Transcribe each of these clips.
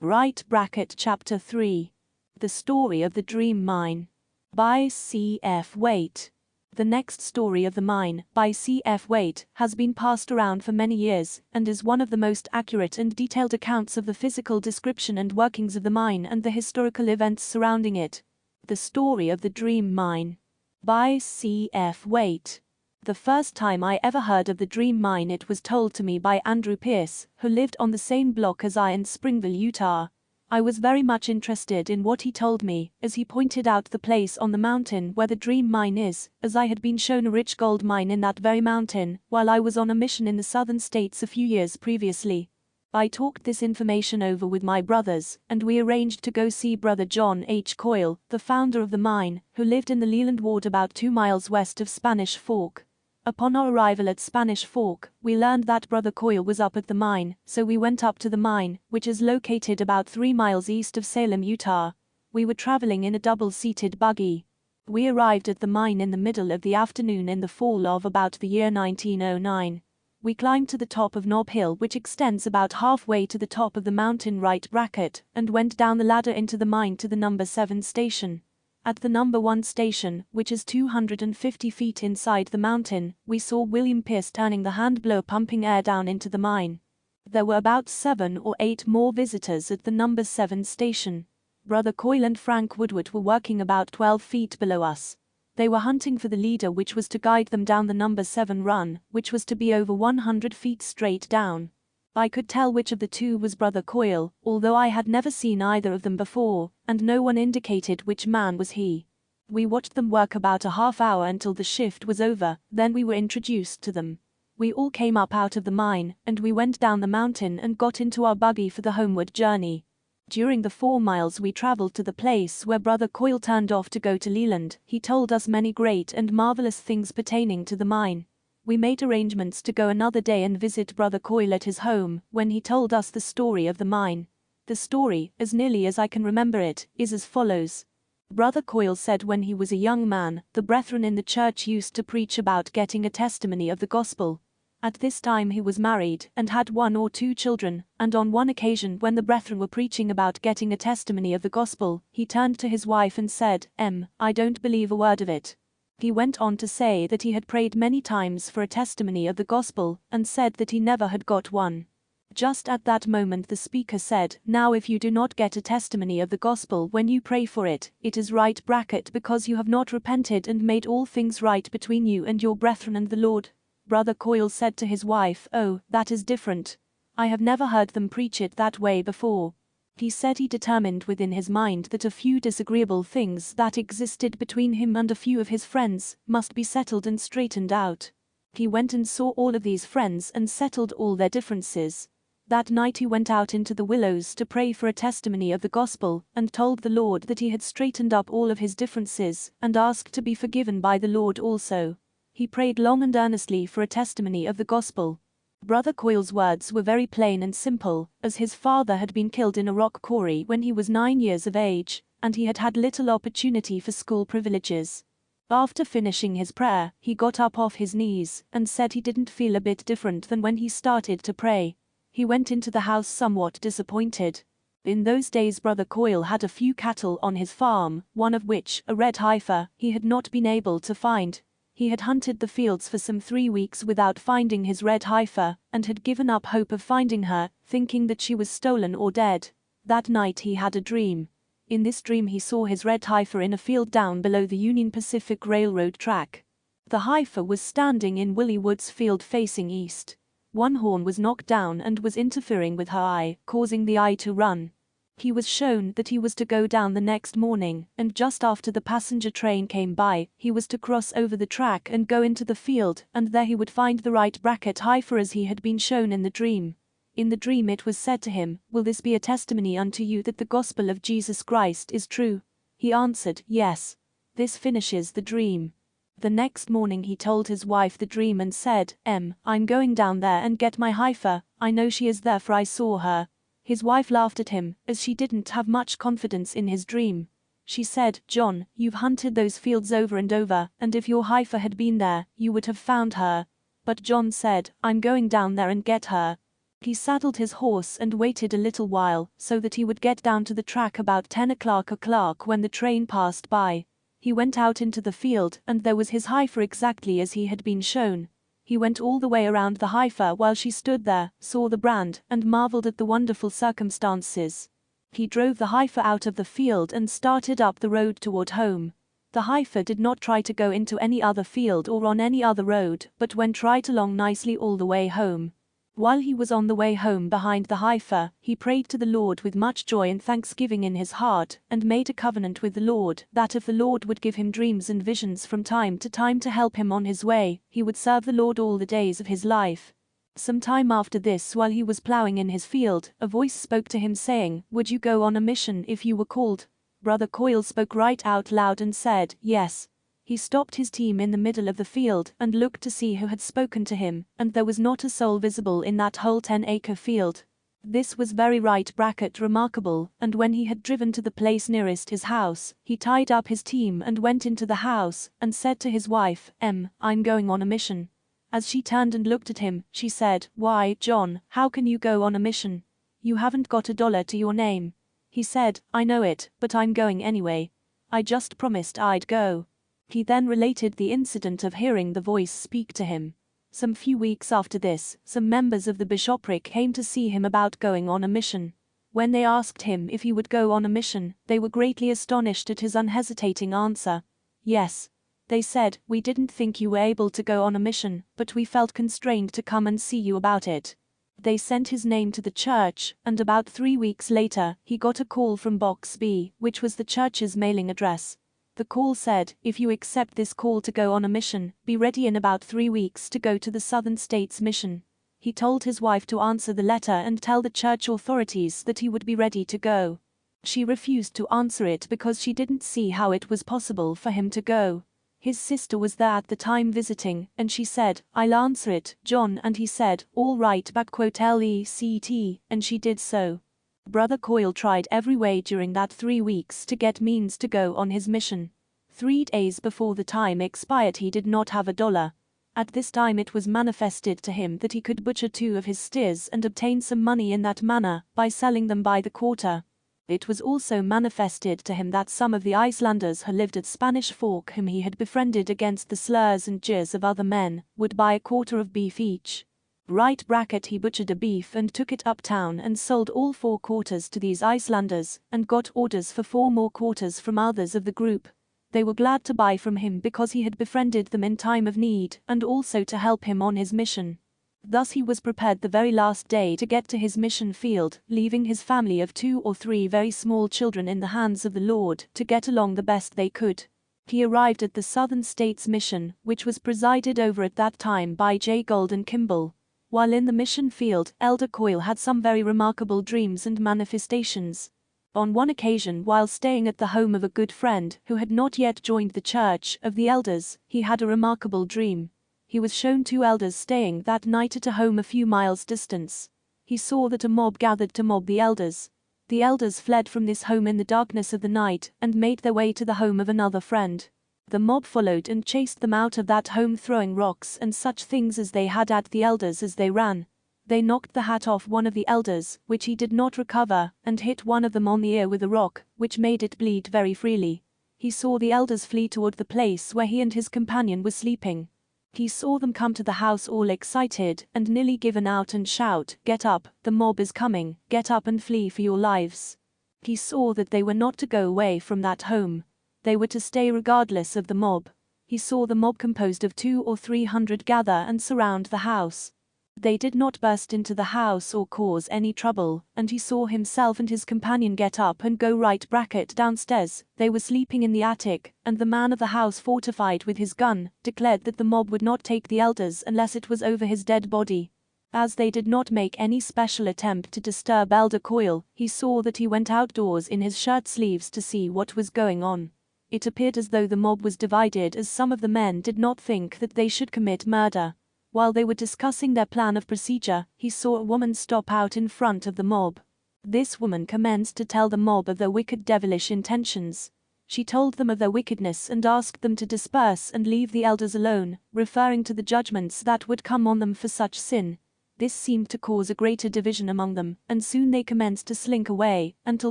Chapter 3. The Story of the Dream Mine. By C.F. Waite. The next story of the mine, by C.F. Waite, has been passed around for many years, and is one of the most accurate and detailed accounts of the physical description and workings of the mine and the historical events surrounding it. The Story of the Dream Mine. By C.F. Waite. The first time I ever heard of the Dream Mine, it was told to me by Andrew Pierce, who lived on the same block as I in Springville, Utah. I was very much interested in what he told me, as he pointed out the place on the mountain where the Dream Mine is, as I had been shown a rich gold mine in that very mountain, while I was on a mission in the southern states a few years previously. I talked this information over with my brothers, and we arranged to go see Brother John H. Coyle, the founder of the mine, who lived in the Leland Ward about 2 miles west of Spanish Fork. Upon our arrival at Spanish Fork, we learned that Brother Coyle was up at the mine, so we went up to the mine, which is located about 3 miles east of Salem, Utah. We were traveling in a double-seated buggy. We arrived at the mine in the middle of the afternoon in the fall of about the year 1909. We climbed to the top of Knob Hill, which extends about halfway to the top of the mountain right bracket, and went down the ladder into the mine to the number 7 station. At the number 1 station, which is 250 feet inside the mountain, we saw William Pierce turning the hand blower pumping air down into the mine. There were about 7 or 8 more visitors at the number 7 station. Brother Coyle and Frank Woodward were working about 12 feet below us. They were hunting for the leader, which was to guide them down the number 7 run, which was to be over 100 feet straight down. I could tell which of the two was Brother Coyle, although I had never seen either of them before, and no one indicated which man was he. We watched them work about a half hour until the shift was over, then we were introduced to them. We all came up out of the mine, and we went down the mountain and got into our buggy for the homeward journey. During the 4 miles we traveled to the place where Brother Coyle turned off to go to Leland, he told us many great and marvelous things pertaining to the mine. We made arrangements to go another day and visit Brother Coyle at his home, when he told us the story of the mine. The story, as nearly as I can remember it, is as follows. Brother Coyle said when he was a young man, the brethren in the church used to preach about getting a testimony of the gospel. At this time he was married and had 1 or 2 children, and on one occasion when the brethren were preaching about getting a testimony of the gospel, he turned to his wife and said, I don't believe a word of it. He went on to say that he had prayed many times for a testimony of the gospel, and said that he never had got one. Just at that moment the speaker said, now if you do not get a testimony of the gospel when you pray for it, it is right bracket because you have not repented and made all things right between you and your brethren and the Lord. Brother Coyle said to his wife, oh, that is different. I have never heard them preach it that way before. He said he determined within his mind that a few disagreeable things that existed between him and a few of his friends must be settled and straightened out. He went and saw all of these friends and settled all their differences. That night he went out into the willows to pray for a testimony of the gospel, and told the Lord that he had straightened up all of his differences, and asked to be forgiven by the Lord also. He prayed long and earnestly for a testimony of the gospel. Brother Coyle's words were very plain and simple, as his father had been killed in a rock quarry when he was 9 years of age, and he had had little opportunity for school privileges. After finishing his prayer, he got up off his knees and said he didn't feel a bit different than when he started to pray. He went into the house somewhat disappointed. In those days Brother Coyle had a few cattle on his farm, one of which, a red heifer, he had not been able to find. He had hunted the fields for some 3 weeks without finding his red heifer, and had given up hope of finding her, thinking that she was stolen or dead. That night he had a dream. In this dream he saw his red heifer in a field down below the Union Pacific Railroad track. The heifer was standing in Willie Wood's field facing east. One horn was knocked down and was interfering with her eye, causing the eye to run. He was shown that he was to go down the next morning, and just after the passenger train came by, he was to cross over the track and go into the field, and there he would find the right bracket heifer as he had been shown in the dream. In the dream it was said to him, will this be a testimony unto you that the gospel of Jesus Christ is true? He answered, yes. This finishes the dream. The next morning he told his wife the dream and said, I'm going down there and get my heifer, I know she is there for I saw her. His wife laughed at him, as she didn't have much confidence in his dream. She said, John, you've hunted those fields over and over, and if your heifer had been there, you would have found her. But John said, I'm going down there and get her. He saddled his horse and waited a little while so that he would get down to the track about 10 o'clock when the train passed by. He went out into the field and there was his heifer exactly as he had been shown. He went all the way around the heifer while she stood there, saw the brand, and marveled at the wonderful circumstances. He drove the heifer out of the field and started up the road toward home. The heifer did not try to go into any other field or on any other road, but went right along nicely all the way home. While he was on the way home behind the heifer, he prayed to the Lord with much joy and thanksgiving in his heart, and made a covenant with the Lord that if the Lord would give him dreams and visions from time to help him on his way, he would serve the Lord all the days of his life. Some time after this, while he was plowing in his field, a voice spoke to him saying, "Would you go on a mission if you were called?" Brother Coyle spoke right out loud and said, "Yes." He stopped his team in the middle of the field and looked to see who had spoken to him, and there was not a soul visible in that whole 10-acre field. This was very remarkable, and when he had driven to the place nearest his house, he tied up his team and went into the house, and said to his wife, "I'm going on a mission." As she turned and looked at him, she said, "Why, John, how can you go on a mission? You haven't got $1 to your name." He said, "I know it, but I'm going anyway. I just promised I'd go." He then related the incident of hearing the voice speak to him. Some few weeks after this, some members of the bishopric came to see him about going on a mission. When they asked him if he would go on a mission, they were greatly astonished at his unhesitating answer. "Yes." They said, "We didn't think you were able to go on a mission, but we felt constrained to come and see you about it." They sent his name to the church, and about 3 weeks later, he got a call from Box B, which was the church's mailing address. The call said, "If you accept this call to go on a mission, be ready in about 3 weeks to go to the Southern States Mission." He told his wife to answer the letter and tell the church authorities that he would be ready to go. She refused to answer it because she didn't see how it was possible for him to go. His sister was there at the time visiting, and she said, "I'll answer it, John," and he said, "All right, LECT, and she did so. Brother Coyle tried every way during that 3 weeks to get means to go on his mission. 3 days before the time expired he did not have $1. At this time it was manifested to him that he could butcher 2 of his steers and obtain some money in that manner, by selling them by the quarter. It was also manifested to him that some of the Icelanders who lived at Spanish Fork, whom he had befriended against the slurs and jeers of other men, would buy a quarter of beef each. He butchered a beef and took it uptown and sold all 4 quarters to these Icelanders, and got orders for 4 more quarters from others of the group. They were glad to buy from him because he had befriended them in time of need and also to help him on his mission. Thus he was prepared the very last day to get to his mission field, leaving his family of 2 or 3 very small children in the hands of the Lord to get along the best they could. He arrived at the Southern States Mission, which was presided over at that time by J. Golden Kimball. While in the mission field, Elder Coyle had some very remarkable dreams and manifestations. On one occasion, while staying at the home of a good friend who had not yet joined the church of the elders, he had a remarkable dream. He was shown 2 elders staying that night at a home a few miles distance. He saw that a mob gathered to mob the elders. The elders fled from this home in the darkness of the night and made their way to the home of another friend. The mob followed and chased them out of that home, throwing rocks and such things as they had at the elders as they ran. They knocked the hat off one of the elders, which he did not recover, and hit one of them on the ear with a rock, which made it bleed very freely. He saw the elders flee toward the place where he and his companion were sleeping. He saw them come to the house all excited and nearly given out and shout, "Get up, the mob is coming, get up and flee for your lives." He saw that they were not to go away from that home. They were to stay regardless of the mob. He saw the mob composed of 200 or 300 gather and surround the house. They did not burst into the house or cause any trouble, and he saw himself and his companion get up and go right downstairs. They were sleeping in the attic, and the man of the house, fortified with his gun, declared that the mob would not take the elders unless it was over his dead body. As they did not make any special attempt to disturb Elder Coyle, he saw that he went outdoors in his shirt sleeves to see what was going on. It appeared as though the mob was divided, as some of the men did not think that they should commit murder. While they were discussing their plan of procedure, he saw a woman stop out in front of the mob. This woman commenced to tell the mob of their wicked, devilish intentions. She told them of their wickedness and asked them to disperse and leave the elders alone, referring to the judgments that would come on them for such sin. This seemed to cause a greater division among them, and soon they commenced to slink away, until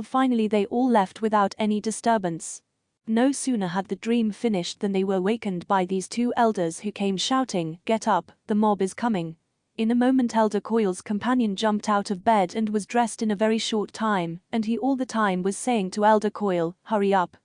finally they all left without any disturbance. No sooner had the dream finished than they were awakened by these two elders who came shouting, "Get up, the mob is coming." In a moment Elder Coyle's companion jumped out of bed and was dressed in a very short time, and he all the time was saying to Elder Coyle, hurry up,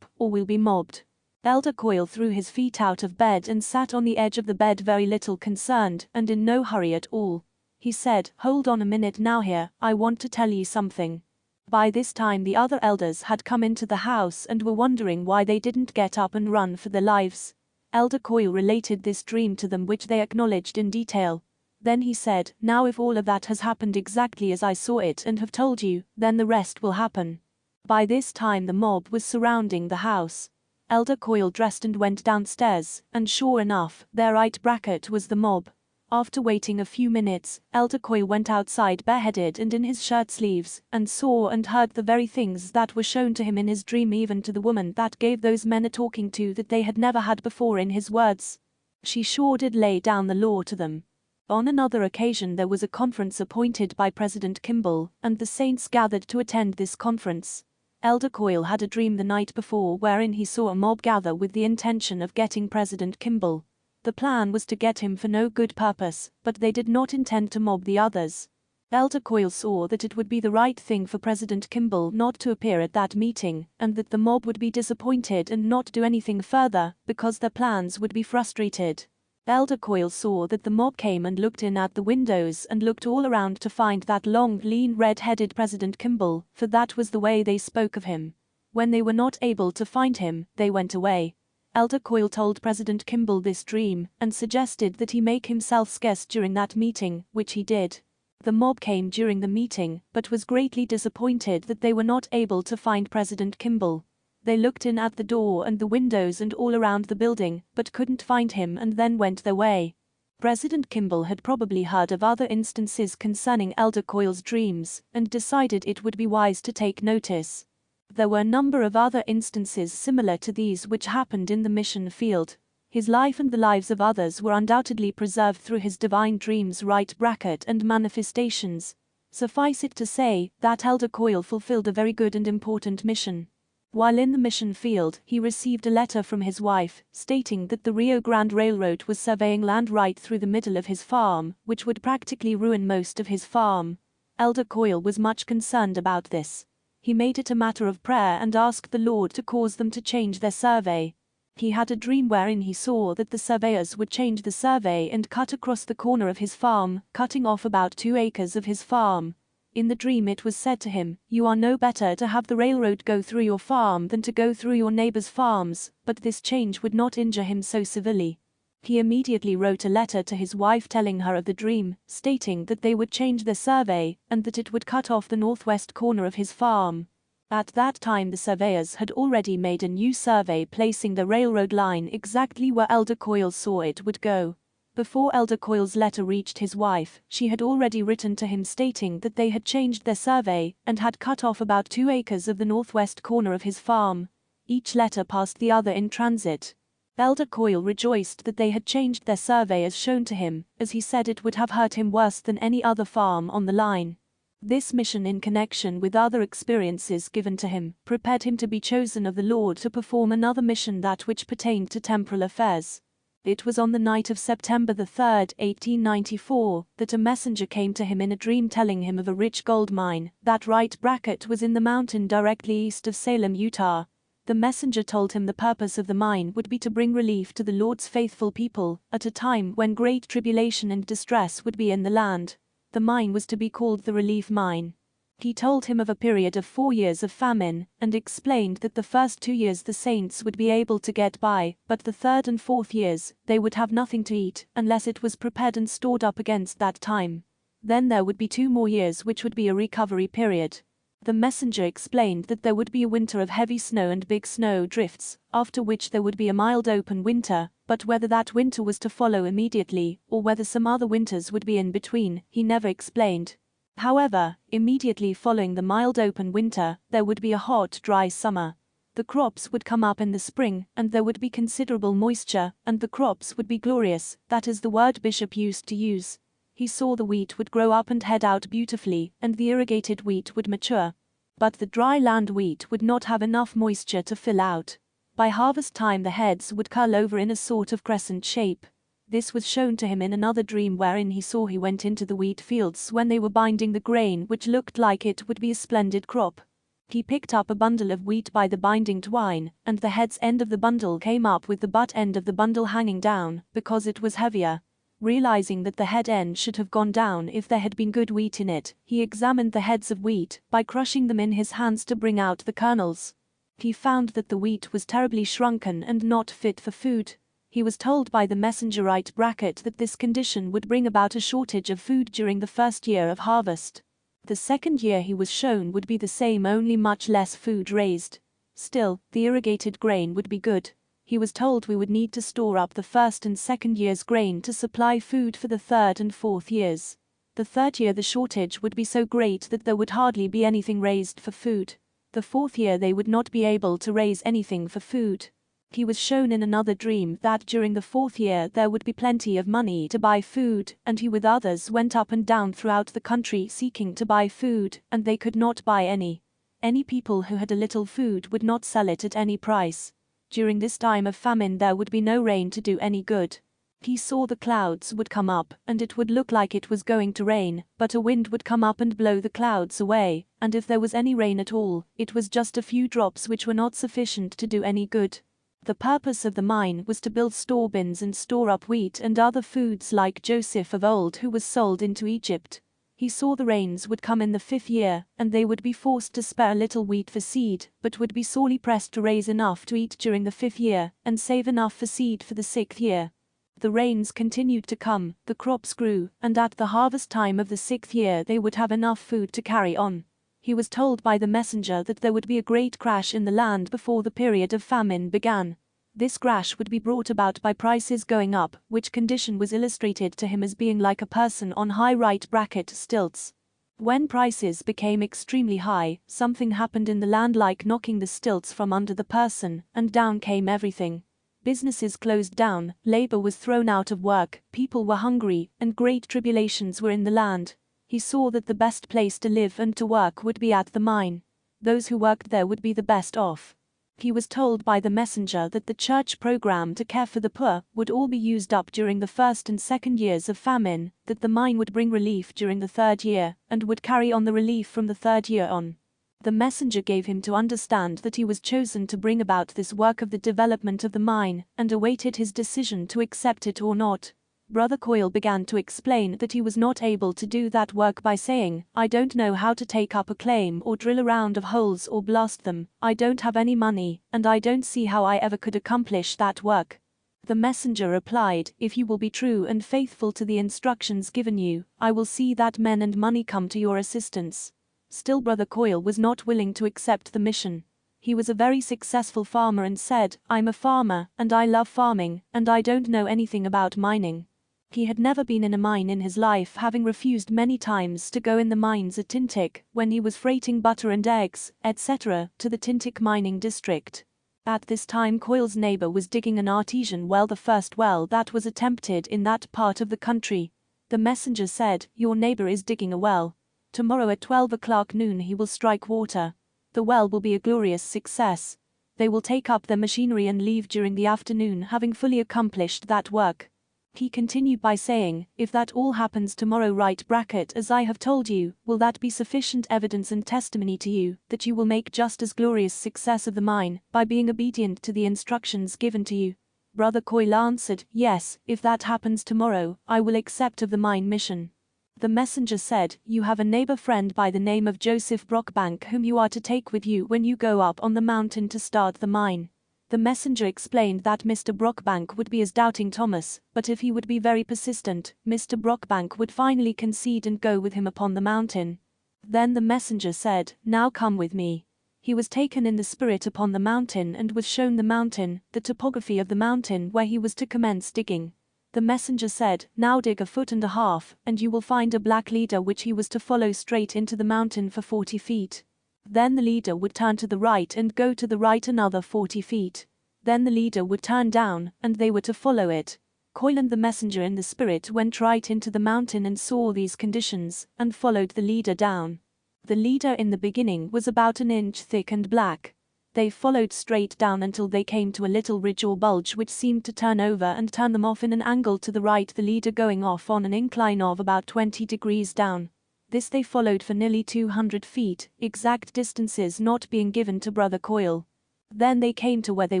or we'll be mobbed." Elder Coyle threw his feet out of bed and sat on the edge of the bed very little concerned and in no hurry at all. He said, "Hold on a minute now here, I want to tell ye something." By this time the other elders had come into the house and were wondering why they didn't get up and run for their lives. Elder Coyle related this dream to them, which they acknowledged in detail. Then he said, "Now if all of that has happened exactly as I saw it and have told you, then the rest will happen." By this time the mob was surrounding the house. Elder Coyle dressed and went downstairs, and sure enough, there right bracket was the mob. After waiting a few minutes, Elder Coyle went outside bareheaded and in his shirt sleeves, and saw and heard the very things that were shown to him in his dream, even to the woman that gave those men a talking to that they had never had before in his words. She sure did lay down the law to them. On another occasion there was a conference appointed by President Kimball, and the saints gathered to attend this conference. Elder Coyle had a dream the night before wherein he saw a mob gather with the intention of getting President Kimball. The plan was to get him for no good purpose, but they did not intend to mob the others. Elder Coyle saw that it would be the right thing for President Kimball not to appear at that meeting, and that the mob would be disappointed and not do anything further, because their plans would be frustrated. Elder Coyle saw that the mob came and looked in at the windows and looked all around to find that long, lean, red-headed President Kimball, for that was the way they spoke of him. When they were not able to find him, they went away. Elder Coyle told President Kimball this dream, and suggested that he make himself scarce during that meeting, which he did. The mob came during the meeting, but was greatly disappointed that they were not able to find President Kimball. They looked in at the door and the windows and all around the building, but couldn't find him and then went their way. President Kimball had probably heard of other instances concerning Elder Coyle's dreams, and decided it would be wise to take notice. There were a number of other instances similar to these which happened in the mission field. His life and the lives of others were undoubtedly preserved through his divine dreams right bracket and manifestations. Suffice it to say that Elder Coyle fulfilled a very good and important mission. While in the mission field, he received a letter from his wife, stating that the Rio Grande Railroad was surveying land right through the middle of his farm, which would practically ruin most of his farm. Elder Coyle was much concerned about this. He made it a matter of prayer and asked the Lord to cause them to change their survey. He had a dream wherein he saw that the surveyors would change the survey and cut across the corner of his farm, cutting off about 2 acres of his farm. In the dream it was said to him, "You are no better to have the railroad go through your farm than to go through your neighbors' farms," but this change would not injure him so severely. He immediately wrote a letter to his wife telling her of the dream, stating that they would change their survey, and that it would cut off the northwest corner of his farm. At that time the surveyors had already made a new survey placing the railroad line exactly where Elder Coyle saw it would go. Before Elder Coyle's letter reached his wife, she had already written to him stating that they had changed their survey and had cut off about 2 acres of the northwest corner of his farm. Each letter passed the other in transit. Elder Coyle rejoiced that they had changed their survey as shown to him, as he said it would have hurt him worse than any other farm on the line. This mission, in connection with other experiences given to him, prepared him to be chosen of the Lord to perform another mission, that which pertained to temporal affairs. It was on the night of September 3, 1894, that a messenger came to him in a dream telling him of a rich gold mine that right bracket was in the mountain directly east of Salem, Utah. The messenger told him the purpose of the mine would be to bring relief to the Lord's faithful people at a time when great tribulation and distress would be in the land. The mine was to be called the Relief Mine. He told him of a period of 4 years of famine, and explained that the first 2 years the saints would be able to get by, but the 3rd and 4th years, they would have nothing to eat, unless it was prepared and stored up against that time. Then there would be 2 more years which would be a recovery period. The messenger explained that there would be a winter of heavy snow and big snow drifts, after which there would be a mild open winter, but whether that winter was to follow immediately, or whether some other winters would be in between, he never explained. However, immediately following the mild open winter, there would be a hot, dry summer. The crops would come up in the spring, and there would be considerable moisture, and the crops would be glorious, that is the word Bishop used to use. He saw the wheat would grow up and head out beautifully, and the irrigated wheat would mature. But the dry land wheat would not have enough moisture to fill out. By harvest time the heads would curl over in a sort of crescent shape. This was shown to him in another dream wherein he saw he went into the wheat fields when they were binding the grain, which looked like it would be a splendid crop. He picked up a bundle of wheat by the binding twine, and the head's end of the bundle came up with the butt end of the bundle hanging down, because it was heavier. Realizing that the head end should have gone down if there had been good wheat in it, he examined the heads of wheat by crushing them in his hands to bring out the kernels. He found that the wheat was terribly shrunken and not fit for food. He was told by the messenger that this condition would bring about a shortage of food during the first year of harvest. The second year he was shown would be the same, only much less food raised. Still, the irrigated grain would be good. He was told we would need to store up the first and second year's grain to supply food for the third and fourth years. The third year the shortage would be so great that there would hardly be anything raised for food. The fourth year they would not be able to raise anything for food. He was shown in another dream that during the fourth year there would be plenty of money to buy food, and he with others went up and down throughout the country seeking to buy food, and they could not buy any. Any people who had a little food would not sell it at any price. During this time of famine there would be no rain to do any good. He saw the clouds would come up, and it would look like it was going to rain, but a wind would come up and blow the clouds away, and if there was any rain at all, it was just a few drops which were not sufficient to do any good. The purpose of the mine was to build store bins and store up wheat and other foods like Joseph of old, who was sold into Egypt. He saw the rains would come in the 5th year, and they would be forced to spare a little wheat for seed, but would be sorely pressed to raise enough to eat during the 5th year, and save enough for seed for the 6th year. The rains continued to come, the crops grew, and at the harvest time of the 6th year they would have enough food to carry on. He was told by the messenger that there would be a great crash in the land before the period of famine began. This crash would be brought about by prices going up, which condition was illustrated to him as being like a person on high right bracket stilts. When prices became extremely high, something happened in the land like knocking the stilts from under the person, and down came everything. Businesses closed down, labor was thrown out of work, people were hungry, and great tribulations were in the land. He saw that the best place to live and to work would be at the mine. Those who worked there would be the best off. He was told by the messenger that the church program to care for the poor would all be used up during the first and second years of famine, that the mine would bring relief during the 3rd year, and would carry on the relief from the 3rd year on. The messenger gave him to understand that he was chosen to bring about this work of the development of the mine, and awaited his decision to accept it or not. Brother Coyle began to explain that he was not able to do that work by saying, "I don't know how to take up a claim or drill a round of holes or blast them, I don't have any money, and I don't see how I ever could accomplish that work." The messenger replied, "If you will be true and faithful to the instructions given you, I will see that men and money come to your assistance." Still Brother Coyle was not willing to accept the mission. He was a very successful farmer and said, "I'm a farmer, and I love farming, and I don't know anything about mining." He had never been in a mine in his life, having refused many times to go in the mines at Tintic, when he was freighting butter and eggs, etc., to the Tintic mining district. At this time Coyle's neighbor was digging an artesian well, the first well that was attempted in that part of the country. The messenger said, "Your neighbor is digging a well. Tomorrow at 12 o'clock noon he will strike water. The well will be a glorious success. They will take up their machinery and leave during the afternoon, having fully accomplished that work." He continued by saying, "If that all happens tomorrow right bracket as I have told you, will that be sufficient evidence and testimony to you, that you will make just as glorious success of the mine, by being obedient to the instructions given to you?" Brother Coyle answered, "Yes, if that happens tomorrow, I will accept of the mine mission." The messenger said, "You have a neighbor friend by the name of Joseph Brockbank whom you are to take with you when you go up on the mountain to start the mine." The messenger explained that Mr. Brockbank would be as doubting Thomas, but if he would be very persistent, Mr. Brockbank would finally concede and go with him upon the mountain. Then the messenger said, "Now come with me." He was taken in the spirit upon the mountain and was shown the mountain, the topography of the mountain where he was to commence digging. The messenger said, "Now dig 1.5 feet, and you will find a black leader which he was to follow straight into the mountain for 40 feet. Then the leader would turn to the right and go to the right another 40 feet. Then the leader would turn down, and they were to follow it. Coil and the messenger in the spirit went right into the mountain and saw these conditions, and followed the leader down. The leader in the beginning was about an inch thick and black. They followed straight down until they came to a little ridge or bulge which seemed to turn over and turn them off in an angle to the right, the leader going off on an incline of about 20 degrees down. This they followed for nearly 200 feet, exact distances not being given to Brother Coil. Then they came to where they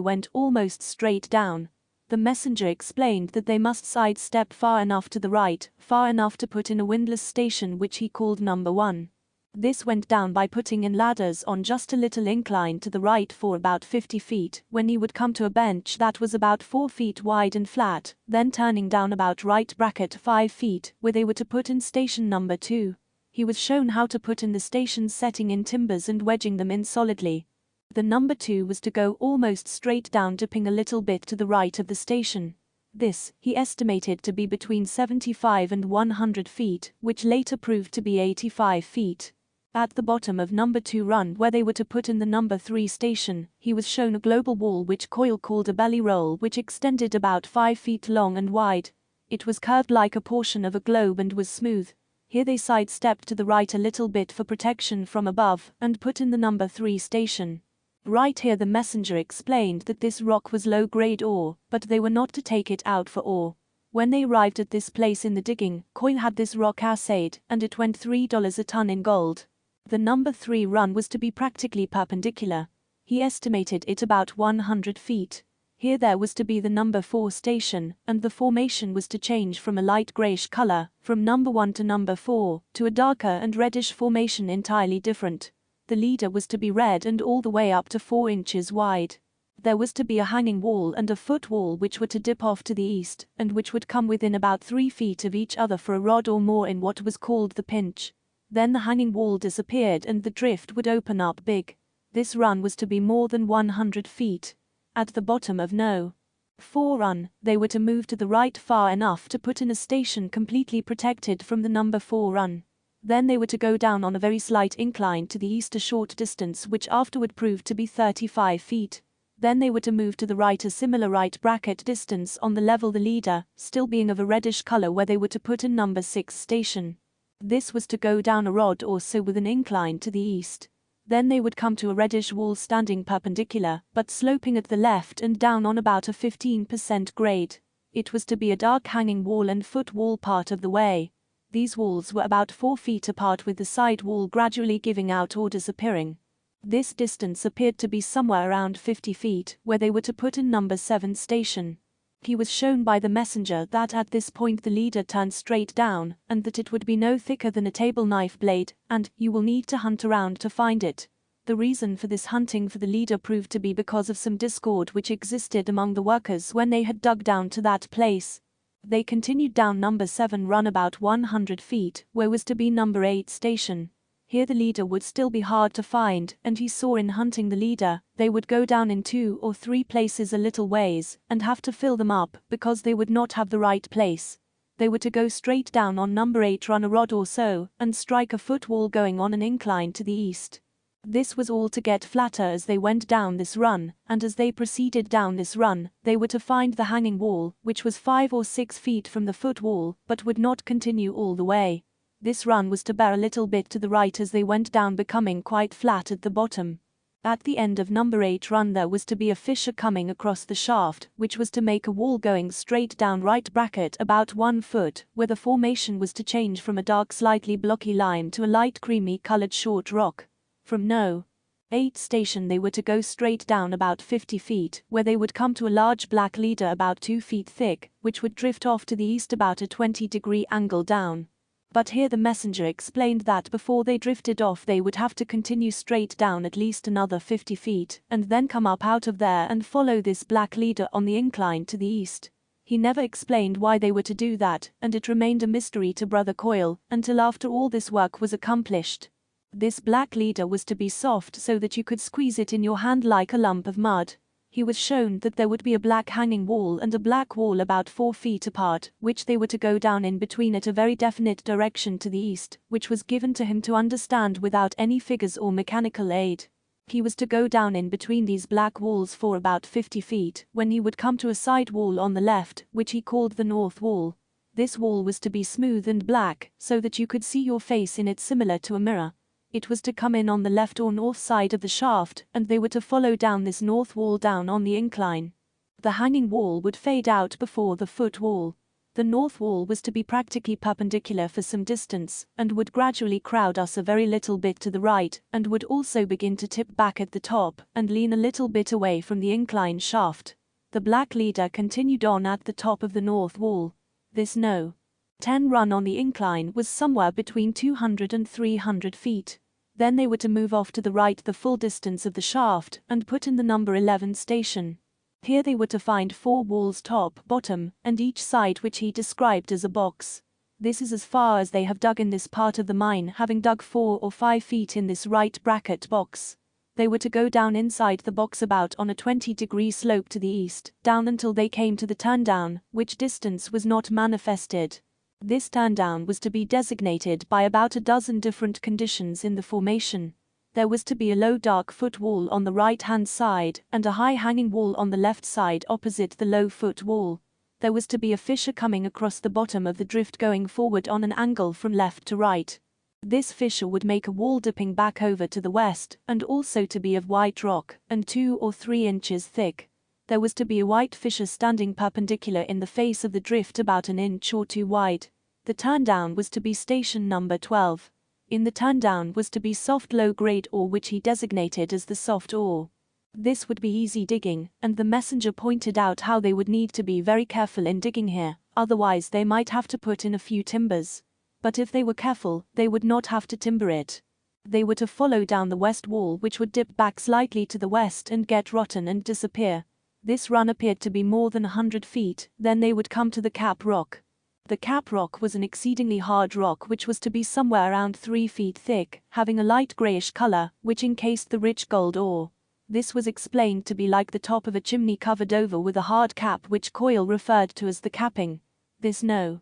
went almost straight down. The messenger explained that they must sidestep far enough to the right, far enough to put in a windlass station which he called number 1. This went down by putting in ladders on just a little incline to the right for about 50 feet, when he would come to a bench that was about 4 feet wide and flat, then turning down about right bracket 5 feet, where they were to put in station number 2. He was shown how to put in the stations, setting in timbers and wedging them in solidly. The number 2 was to go almost straight down, dipping a little bit to the right of the station. This, he estimated to be between 75 and 100 feet, which later proved to be 85 feet. At the bottom of number 2 run, where they were to put in the number 3 station, he was shown a global wall which Coil called a belly roll, which extended about 5 feet long and wide. It was curved like a portion of a globe and was smooth. Here they sidestepped to the right a little bit for protection from above, and put in the number 3 station. Right here the messenger explained that this rock was low-grade ore, but they were not to take it out for ore. When they arrived at this place in the digging, Coil had this rock assayed, and it went $3 a ton in gold. The number 3 run was to be practically perpendicular. He estimated it about 100 feet. Here there was to be the number 4 station, and the formation was to change from a light greyish color, from number 1 to number 4, to a darker and reddish formation entirely different. The leader was to be red and all the way up to 4 inches wide. There was to be a hanging wall and a foot wall which were to dip off to the east, and which would come within about 3 feet of each other for a rod or more in what was called the pinch. Then the hanging wall disappeared and the drift would open up big. This run was to be more than 100 feet. At the bottom of no. 4 run, they were to move to the right far enough to put in a station completely protected from the number 4 run. Then they were to go down on a very slight incline to the east a short distance, which afterward proved to be 35 feet. Then they were to move to the right a similar right bracket distance on the level, the leader still being of a reddish color, where they were to put in number 6 station. This was to go down a rod or so with an incline to the east. Then they would come to a reddish wall standing perpendicular, but sloping at the left and down on about a 15% grade. It was to be a dark hanging wall and foot wall part of the way. These walls were about 4 feet apart, with the side wall gradually giving out or disappearing. This distance appeared to be somewhere around 50 feet, where they were to put in number 7 station. He was shown by the messenger that at this point the leader turned straight down, and that it would be no thicker than a table knife blade, and you will need to hunt around to find it. The reason for this hunting for the leader proved to be because of some discord which existed among the workers when they had dug down to that place. They continued down number 7 run about 100 feet, where was to be number 8 station. Here the leader would still be hard to find, and he saw in hunting the leader, they would go down in 2 or 3 places a little ways, and have to fill them up, because they would not have the right place. They were to go straight down on number 8 run a rod or so, and strike a foot wall going on an incline to the east. This was all to get flatter as they went down this run, and as they proceeded down this run, they were to find the hanging wall, which was 5 or 6 feet from the foot wall, but would not continue all the way. This run was to bear a little bit to the right as they went down, becoming quite flat at the bottom. At the end of number 8 run there was to be a fissure coming across the shaft, which was to make a wall going straight down right bracket about 1 foot, where the formation was to change from a dark slightly blocky lime to a light creamy colored short rock. From no. 8 station they were to go straight down about 50 feet, where they would come to a large black leader about 2 feet thick, which would drift off to the east about a 20-degree angle down. But here the messenger explained that before they drifted off they would have to continue straight down at least another 50 feet, and then come up out of there and follow this black leader on the incline to the east. He never explained why they were to do that, and it remained a mystery to Brother Coil until after all this work was accomplished. This black leader was to be soft so that you could squeeze it in your hand like a lump of mud. He was shown that there would be a black hanging wall and a black wall about 4 feet apart, which they were to go down in between at a very definite direction to the east, which was given to him to understand without any figures or mechanical aid. He was to go down in between these black walls for about 50 feet, when he would come to a side wall on the left, which he called the north wall. This wall was to be smooth and black, so that you could see your face in it similar to a mirror. It was to come in on the left or north side of the shaft, and they were to follow down this north wall down on the incline. The hanging wall would fade out before the foot wall. The north wall was to be practically perpendicular for some distance, and would gradually crowd us a very little bit to the right, and would also begin to tip back at the top, and lean a little bit away from the incline shaft. The black leader continued on at the top of the north wall. This No. 10 run on the incline was somewhere between 200 and 300 feet. Then they were to move off to the right the full distance of the shaft, and put in the number 11 station. Here they were to find 4 walls top, bottom, and each side, which he described as a box. This is as far as they have dug in this part of the mine, having dug 4 or 5 feet in this right bracket box. They were to go down inside the box about on a 20-degree slope to the east, down until they came to the turndown, which distance was not manifested. This turndown was to be designated by about a dozen different conditions in the formation. There was to be a low dark foot wall on the right-hand side, and a high hanging wall on the left side opposite the low foot wall. There was to be a fissure coming across the bottom of the drift going forward on an angle from left to right. This fissure would make a wall dipping back over to the west, and also to be of white rock, and 2 or 3 inches thick. There was to be a white fissure standing perpendicular in the face of the drift about an inch or 2 wide. The turndown was to be station number 12. In the turndown was to be soft low-grade ore, which he designated as the soft ore. This would be easy digging, and the messenger pointed out how they would need to be very careful in digging here, otherwise they might have to put in a few timbers. But if they were careful, they would not have to timber it. They were to follow down the west wall, which would dip back slightly to the west and get rotten and disappear. This run appeared to be more than 100 feet, then they would come to the cap rock. The cap rock was an exceedingly hard rock which was to be somewhere around 3 feet thick, having a light greyish color, which encased the rich gold ore. This was explained to be like the top of a chimney covered over with a hard cap, which Coyle referred to as the capping. This No.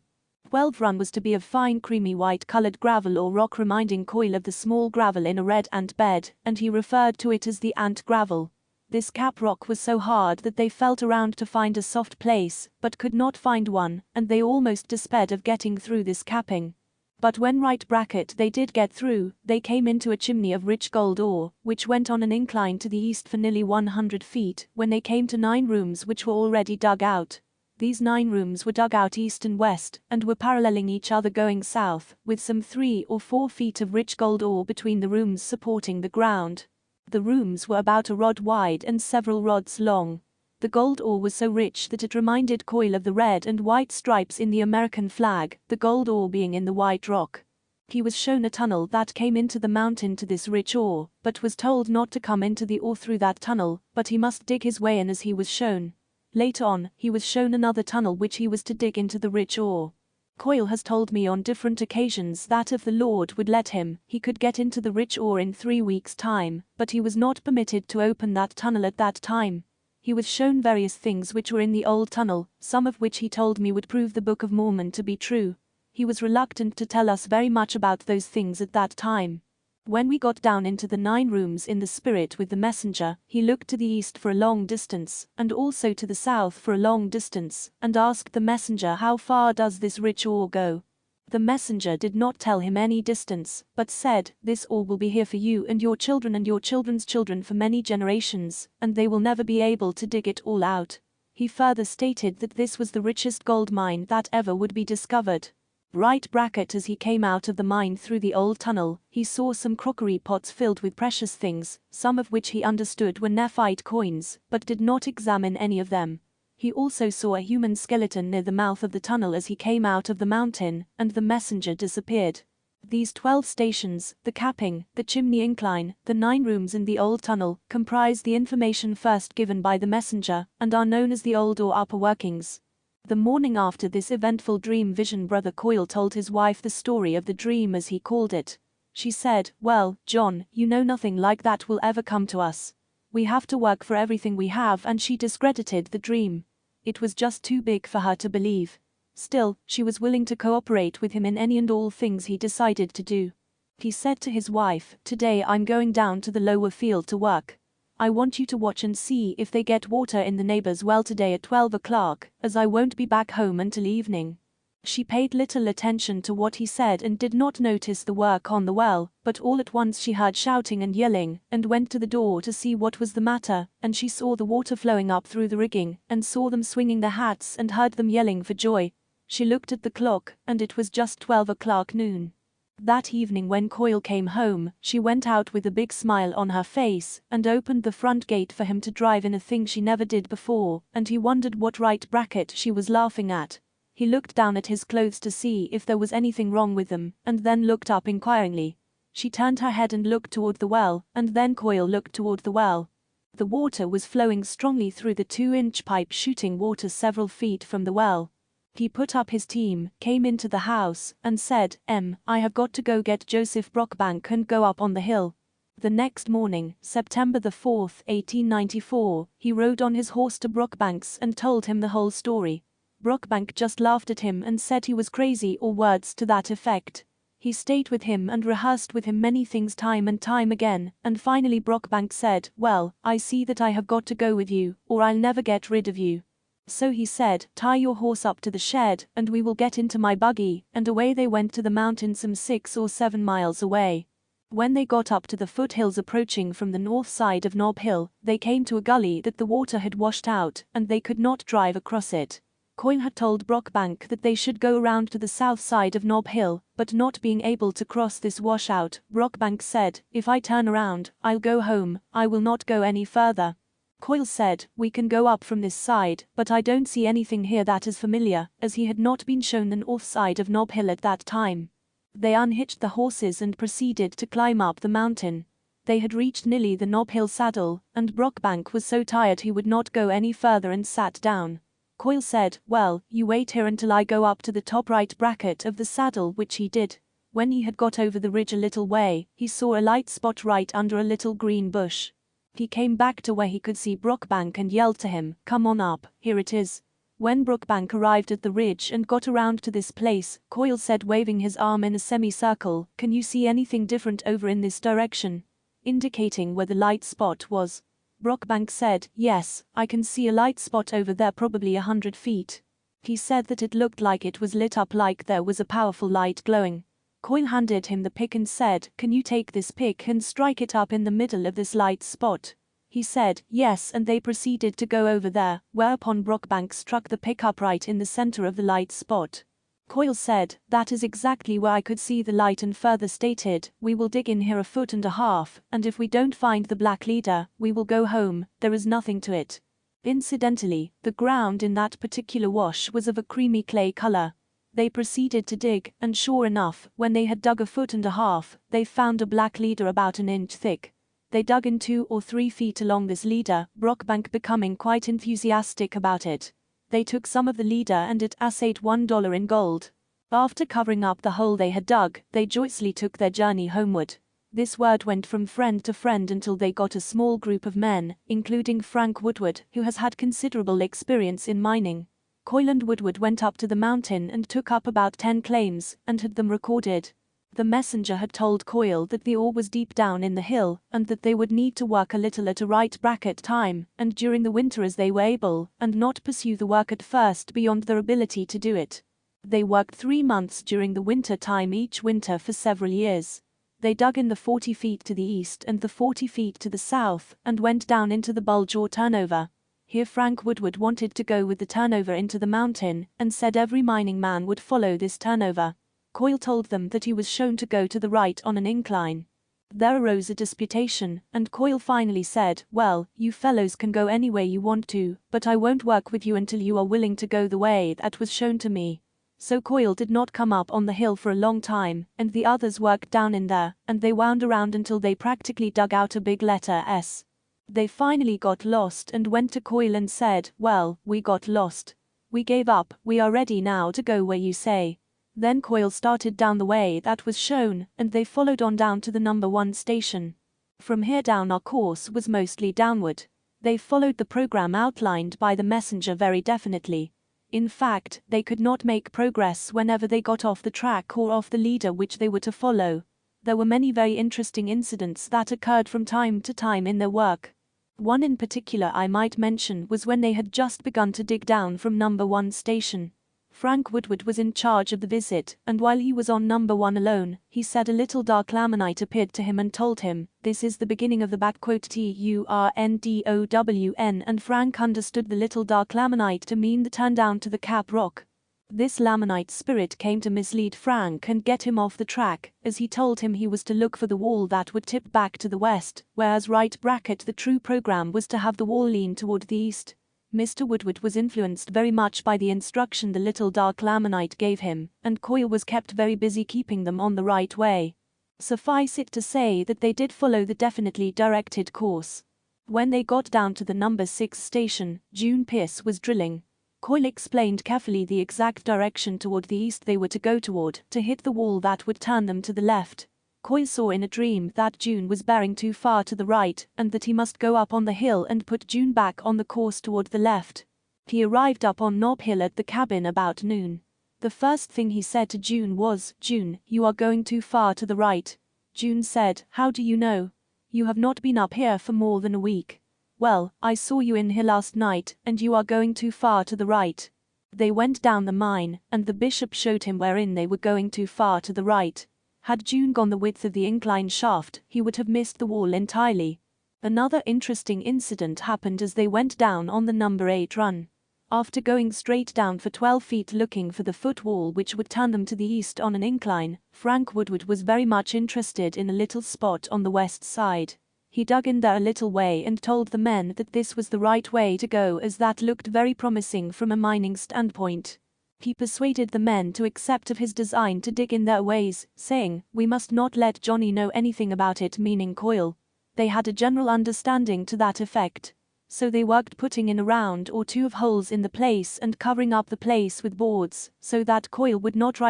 12 run was to be of fine creamy white colored gravel or rock, reminding Coyle of the small gravel in a red ant bed, and he referred to it as the ant gravel. This cap rock was so hard that they felt around to find a soft place, but could not find one, and they almost despaired of getting through this capping. But when right bracket they did get through, they came into a chimney of rich gold ore, which went on an incline to the east for nearly 100 feet, when they came to 9 rooms which were already dug out. These 9 rooms were dug out east and west, and were paralleling each other going south, with some 3 or 4 feet of rich gold ore between the rooms supporting the ground. The rooms were about a rod wide and several rods long. The gold ore was so rich that it reminded Coyle of the red and white stripes in the American flag, the gold ore being in the white rock. He was shown a tunnel that came into the mountain to this rich ore, but was told not to come into the ore through that tunnel, but he must dig his way in as he was shown. Later on, he was shown another tunnel which he was to dig into the rich ore. Coyle has told me on different occasions that if the Lord would let him, he could get into the rich ore in 3 weeks' time, but he was not permitted to open that tunnel at that time. He was shown various things which were in the old tunnel, some of which he told me would prove the Book of Mormon to be true. He was reluctant to tell us very much about those things at that time. When we got down into the 9 rooms in the spirit with the messenger, he looked to the east for a long distance, and also to the south for a long distance, and asked the messenger, "How far does this rich ore go?" The messenger did not tell him any distance, but said, "This ore will be here for you and your children and your children's children for many generations, and they will never be able to dig it all out." He further stated that this was the richest gold mine that ever would be discovered. Right bracket as he came out of the mine through the old tunnel, he saw some crockery pots filled with precious things, some of which he understood were Nephite coins, but did not examine any of them. He also saw a human skeleton near the mouth of the tunnel as he came out of the mountain, and the messenger disappeared. These 12 stations, the capping, the chimney incline, the 9 rooms in the old tunnel, comprise the information first given by the messenger, and are known as the old or upper workings. The morning after this eventful dream vision, Brother Coyle told his wife the story of the dream as he called it. She said, "Well, John, you know nothing like that will ever come to us. We have to work for everything we have," and she discredited the dream. It was just too big for her to believe. Still, she was willing to cooperate with him in any and all things he decided to do. He said to his wife, "Today I'm going down to the lower field to work. I want you to watch and see if they get water in the neighbor's well today at 12 o'clock, as I won't be back home until evening." She paid little attention to what he said and did not notice the work on the well, but all at once she heard shouting and yelling, and went to the door to see what was the matter, and she saw the water flowing up through the rigging, and saw them swinging their hats and heard them yelling for joy. She looked at the clock, and it was just 12 o'clock noon. That evening when Coyle came home, she went out with a big smile on her face, and opened the front gate for him to drive in, a thing she never did before, and he wondered what right bracket she was laughing at. He looked down at his clothes to see if there was anything wrong with them, and then looked up inquiringly. She turned her head and looked toward the well, and then Coyle looked toward the well. The water was flowing strongly through the 2-inch pipe, shooting water several feet from the well. He put up his team, came into the house, and said, "I have got to go get Joseph Brockbank and go up on the hill." The next morning, September the 4th, 1894, he rode on his horse to Brockbank's and told him the whole story. Brockbank just laughed at him and said he was crazy, or words to that effect. He stayed with him and rehearsed with him many things time and time again, and finally Brockbank said, "Well, I see that I have got to go with you, or I'll never get rid of you." So he said, "Tie your horse up to the shed, and we will get into my buggy," and away they went to the mountain some 6 or 7 miles away. When they got up to the foothills approaching from the north side of Knob Hill, they came to a gully that the water had washed out, and they could not drive across it. Coyle had told Brockbank that they should go around to the south side of Knob Hill, but not being able to cross this washout, Brockbank said, "If I turn around, I'll go home, I will not go any further." Coyle said, "We can go up from this side, but I don't see anything here that is familiar," as he had not been shown the north side of Knob Hill at that time. They unhitched the horses and proceeded to climb up the mountain. They had reached nearly the Knob Hill saddle, and Brockbank was so tired he would not go any further and sat down. Coyle said, "Well, you wait here until I go up to the top right bracket of the saddle," which he did. When he had got over the ridge a little way, he saw a light spot right under a little green bush. He came back to where he could see Brockbank and yelled to him, "Come on up, here it is." When Brockbank arrived at the ridge and got around to this place, Coyle said, waving his arm in a semicircle, "Can you see anything different over in this direction?" indicating where the light spot was. Brockbank said, "Yes, I can see a light spot over there, probably 100 feet. He said that it looked like it was lit up, like there was a powerful light glowing. Coyle handed him the pick and said, "Can you take this pick and strike it up in the middle of this light spot?" He said, "Yes," and they proceeded to go over there, whereupon Brockbank struck the pick up right in the center of the light spot. Coyle said, "That is exactly where I could see the light," and further stated, "We will dig in here 1.5 feet, and if we don't find the black leader, we will go home, there is nothing to it." Incidentally, the ground in that particular wash was of a creamy clay color. They proceeded to dig, and sure enough, when they had dug 1.5 feet, they found a black leader about 1 inch thick. They dug in 2 or 3 feet along this leader, Brockbank becoming quite enthusiastic about it. They took some of the leader and it assayed $1 in gold. After covering up the hole they had dug, they joyously took their journey homeward. This word went from friend to friend until they got a small group of men, including Frank Woodward, who has had considerable experience in mining. Coyle and Woodward went up to the mountain and took up about 10 claims, and had them recorded. The messenger had told Coyle that the ore was deep down in the hill, and that they would need to work a little at a right bracket time, and during the winter as they were able, and not pursue the work at first beyond their ability to do it. They worked 3 months during the winter time each winter for several years. They dug in the 40 feet to the east and the 40 feet to the south, and went down into the bulge or turnover. Here Frank Woodward wanted to go with the turnover into the mountain, and said every mining man would follow this turnover. Coyle told them that he was shown to go to the right on an incline. There arose a disputation, and Coyle finally said, "Well, you fellows can go any way you want to, but I won't work with you until you are willing to go the way that was shown to me." So Coyle did not come up on the hill for a long time, and the others worked down in there, and they wound around until they practically dug out a big letter S. They finally got lost and went to Coyle and said, "Well, we got lost. We gave up, we are ready now to go where you say." Then Coyle started down the way that was shown, and they followed on down to the number 1 station. From here down our course was mostly downward. They followed the program outlined by the messenger very definitely. In fact, they could not make progress whenever they got off the track or off the leader which they were to follow. There were many very interesting incidents that occurred from time to time in their work. One in particular I might mention was when they had just begun to dig down from number 1 station. Frank Woodward was in charge of the visit, and while he was on number 1 alone, he said a little dark lamanite appeared to him and told him, "This is the beginning of the TURNDOWN," and Frank understood the little dark lamanite to mean the turn down to the Cap Rock. This lamanite spirit came to mislead Frank and get him off the track, as he told him he was to look for the wall that would tip back to the west, whereas the true program was to have the wall lean toward the east. Mr. Woodward was influenced very much by the instruction the little dark lamanite gave him, and Coyle was kept very busy keeping them on the right way. Suffice it to say that they did follow the definitely directed course. When they got down to the number 6 station, June Pierce was drilling. Coyle explained carefully the exact direction toward the east they were to go toward, to hit the wall that would turn them to the left. Coyle saw in a dream that June was bearing too far to the right, and that he must go up on the hill and put June back on the course toward the left. He arrived up on Knob Hill at the cabin about noon. The first thing he said to June was, "June, you are going too far to the right." June said, "How do you know? You have not been up here for more than a week." "Well, I saw you in here last night, and you are going too far to the right." They went down the mine, and the bishop showed him wherein they were going too far to the right. Had June gone the width of the incline shaft, he would have missed the wall entirely. Another interesting incident happened as they went down on the number 8 run. After going straight down for 12 feet looking for the foot wall which would turn them to the east on an incline, Frank Woodward was very much interested in a little spot on the west side. He dug in there a little way and told the men that this was the right way to go, as that looked very promising from a mining standpoint. He persuaded the men to accept of his design to dig in their ways, saying, "We must not let Johnny know anything about it," meaning Coyle. They had a general understanding to that effect. So they worked putting in a round or two of holes in the place and covering up the place with boards, so that Coyle would not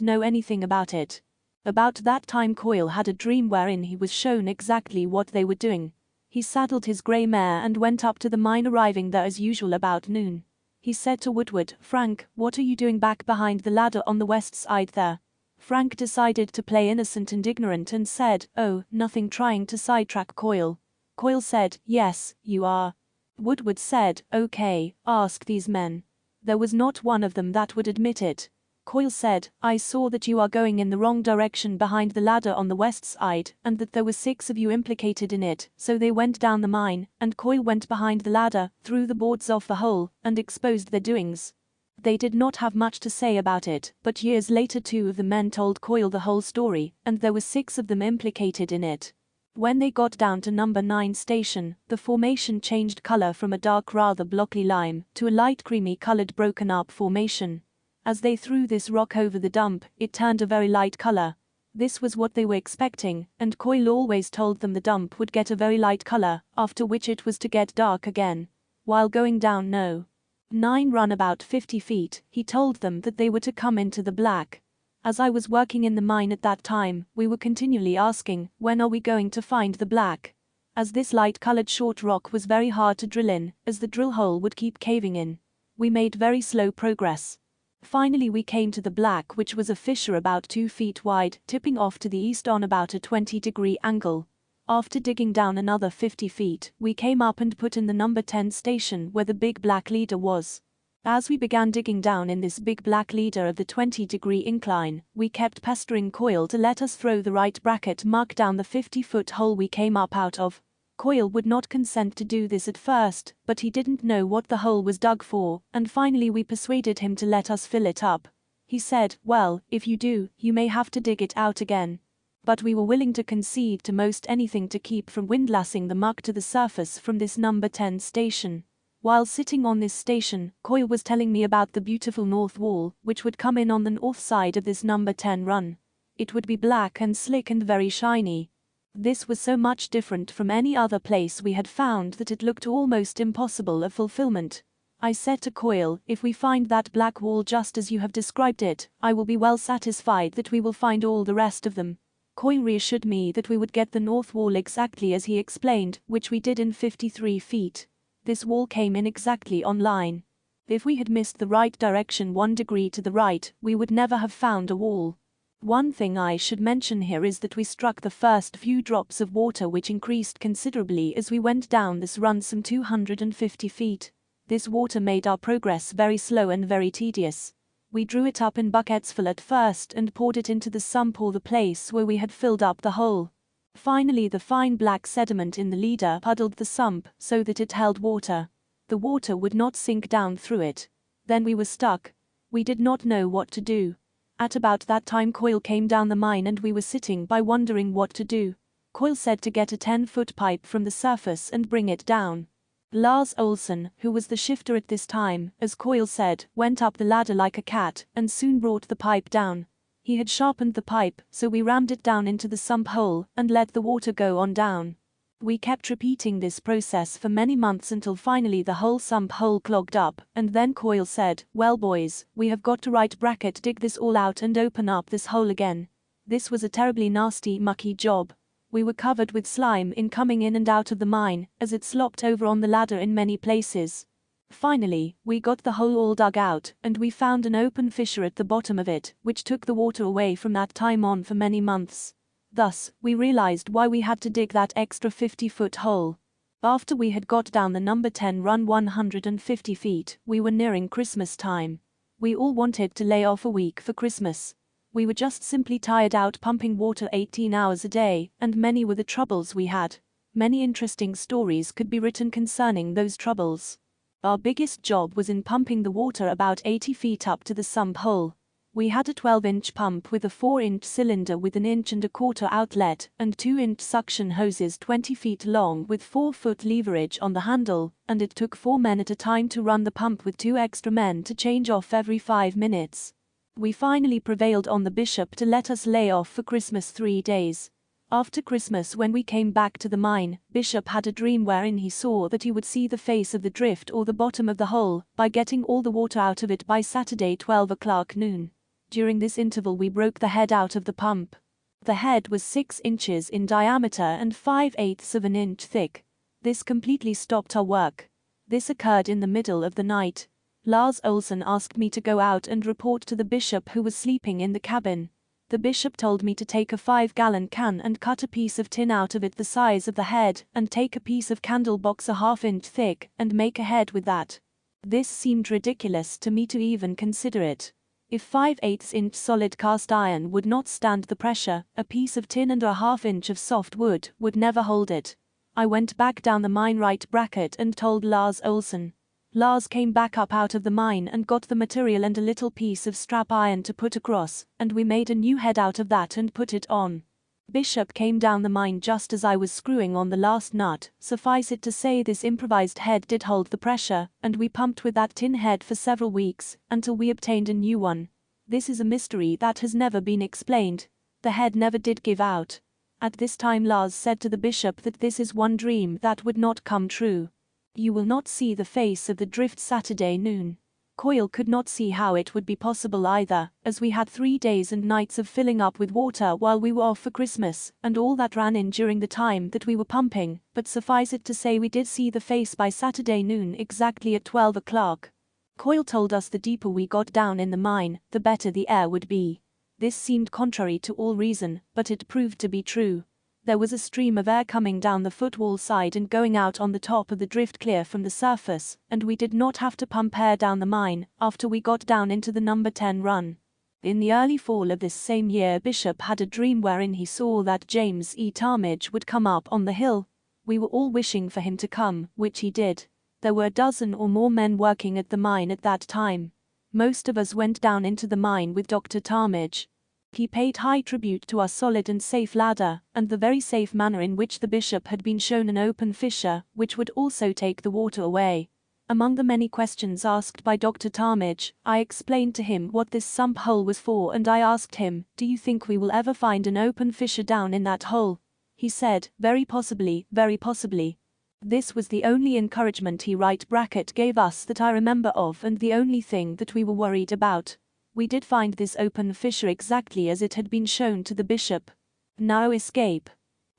know anything about it. About that time Coyle had a dream wherein he was shown exactly what they were doing. He saddled his grey mare and went up to the mine, arriving there as usual about noon. He said to Woodward, "Frank, what are you doing back behind the ladder on the west side there?" Frank decided to play innocent and ignorant and said, "Oh, nothing," trying to sidetrack Coyle. Coyle said, "Yes, you are." Woodward said, "Okay, ask these men." There was not one of them that would admit it. Coyle said, "I saw that you are going in the wrong direction behind the ladder on the west side, and that there were 6 of you implicated in it." So they went down the mine, and Coyle went behind the ladder, threw the boards off the hole, and exposed their doings. They did not have much to say about it, but years later 2 of the men told Coyle the whole story, and there were 6 of them implicated in it. When they got down to number 9 station, the formation changed color from a dark, rather blocky lime to a light creamy colored broken up formation. As they threw this rock over the dump, it turned a very light color. This was what they were expecting, and Coyle always told them the dump would get a very light color, after which it was to get dark again. While going down No. 9 run about 50 feet, he told them that they were to come into the black. As I was working in the mine at that time, we were continually asking, "When are we going to find the black?" As this light-colored short rock was very hard to drill in, as the drill hole would keep caving in. We made very slow progress. Finally we came to the black, which was a fissure about 2 feet wide, tipping off to the east on about a 20-degree angle. After digging down another 50 feet, we came up and put in the number 10 station where the big black leader was. As we began digging down in this big black leader of the 20-degree incline, we kept pestering Coyle to let us throw the right bracket mark down the 50-foot hole we came up out of. Coyle would not consent to do this at first, but he didn't know what the hole was dug for, and finally we persuaded him to let us fill it up. He said, "Well, if you do, you may have to dig it out again." But we were willing to concede to most anything to keep from windlassing the muck to the surface from this number 10 station. While sitting on this station, Coyle was telling me about the beautiful north wall, which would come in on the north side of this number 10 run. It would be black and slick and very shiny. This was so much different from any other place we had found that it looked almost impossible of fulfillment. I said to Coyle, "If we find that black wall just as you have described it, I will be well satisfied that we will find all the rest of them." Coyle reassured me that we would get the north wall exactly as he explained, which we did in 53 feet. This wall came in exactly on line. If we had missed the right direction 1 degree to the right, we would never have found a wall. One thing I should mention here is that we struck the first few drops of water, which increased considerably as we went down this run some 250 feet. This water made our progress very slow and very tedious. We drew it up in buckets full at first and poured it into the sump or the place where we had filled up the hole. Finally, the fine black sediment in the leader puddled the sump so that it held water. The water would not sink down through it. Then we were stuck. We did not know what to do. At about that time Coyle came down the mine and we were sitting by wondering what to do. Coyle said to get a 10-foot pipe from the surface and bring it down. Lars Olsen, who was the shifter at this time, as Coyle said, went up the ladder like a cat and soon brought the pipe down. He had sharpened the pipe, so we rammed it down into the sump hole and let the water go on down. We kept repeating this process for many months until finally the whole sump hole clogged up, and then Coyle said, "Well boys, we have got to dig this all out and open up this hole again." This was a terribly nasty, mucky job. We were covered with slime in coming in and out of the mine, as it slopped over on the ladder in many places. Finally, we got the hole all dug out, and we found an open fissure at the bottom of it, which took the water away from that time on for many months. Thus, we realized why we had to dig that extra 50-foot hole. After we had got down the number 10 run 150 feet, we were nearing Christmas time. We all wanted to lay off a week for Christmas. We were just simply tired out pumping water 18 hours a day, and many were the troubles we had. Many interesting stories could be written concerning those troubles. Our biggest job was in pumping the water about 80 feet up to the sump hole. We had a 12-inch pump with a 4-inch cylinder with an 1.25-inch outlet and 2-inch suction hoses 20 feet long with 4-foot leverage on the handle, and it took 4 men at a time to run the pump with 2 extra men to change off every 5 minutes. We finally prevailed on the bishop to let us lay off for Christmas 3 days. After Christmas, when we came back to the mine, Bishop had a dream wherein he saw that he would see the face of the drift or the bottom of the hole by getting all the water out of it by Saturday 12 o'clock noon. During this interval we broke the head out of the pump. The head was 6 inches in diameter and 5/8 of an inch thick. This completely stopped our work. This occurred in the middle of the night. Lars Olsen asked me to go out and report to the bishop, who was sleeping in the cabin. The bishop told me to take a 5-gallon can and cut a piece of tin out of it the size of the head, and take a piece of candle box a 1/2 inch thick, and make a head with that. This seemed ridiculous to me to even consider it. If 5/8 inch solid cast iron would not stand the pressure, a piece of tin and a 1/2 inch of soft wood would never hold it. I went back down the mine right bracket and told Lars Olsen. Lars came back up out of the mine and got the material and a little piece of strap iron to put across, and we made a new head out of that and put it on. Bishop came down the mine just as I was screwing on the last nut. Suffice it to say, this improvised head did hold the pressure, and we pumped with that tin head for several weeks, until we obtained a new one. This is a mystery that has never been explained. The head never did give out. At this time Lars said to the bishop that this is one dream that would not come true. You will not see the face of the drift Saturday noon. Coyle could not see how it would be possible either, as we had 3 days and nights of filling up with water while we were off for Christmas, and all that ran in during the time that we were pumping, but suffice it to say we did see the face by Saturday noon exactly at 12 o'clock. Coyle told us the deeper we got down in the mine, the better the air would be. This seemed contrary to all reason, but it proved to be true. There was a stream of air coming down the footwall side and going out on the top of the drift clear from the surface, and we did not have to pump air down the mine after we got down into the number 10 run. In the early fall of this same year, Bishop had a dream wherein he saw that James E. Talmage would come up on the hill. We were all wishing for him to come, which he did. There were a dozen or more men working at the mine at that time. Most of us went down into the mine with Dr. Talmage. He paid high tribute to our solid and safe ladder, and the very safe manner in which the bishop had been shown an open fissure, which would also take the water away. Among the many questions asked by Dr. Talmage, I explained to him what this sump hole was for, and I asked him, "Do you think we will ever find an open fissure down in that hole?" He said, very possibly, very possibly." This was the only encouragement he gave us that I remember of, and the only thing that we were worried about. We did find this open fissure exactly as it had been shown to the bishop. Narrow escape.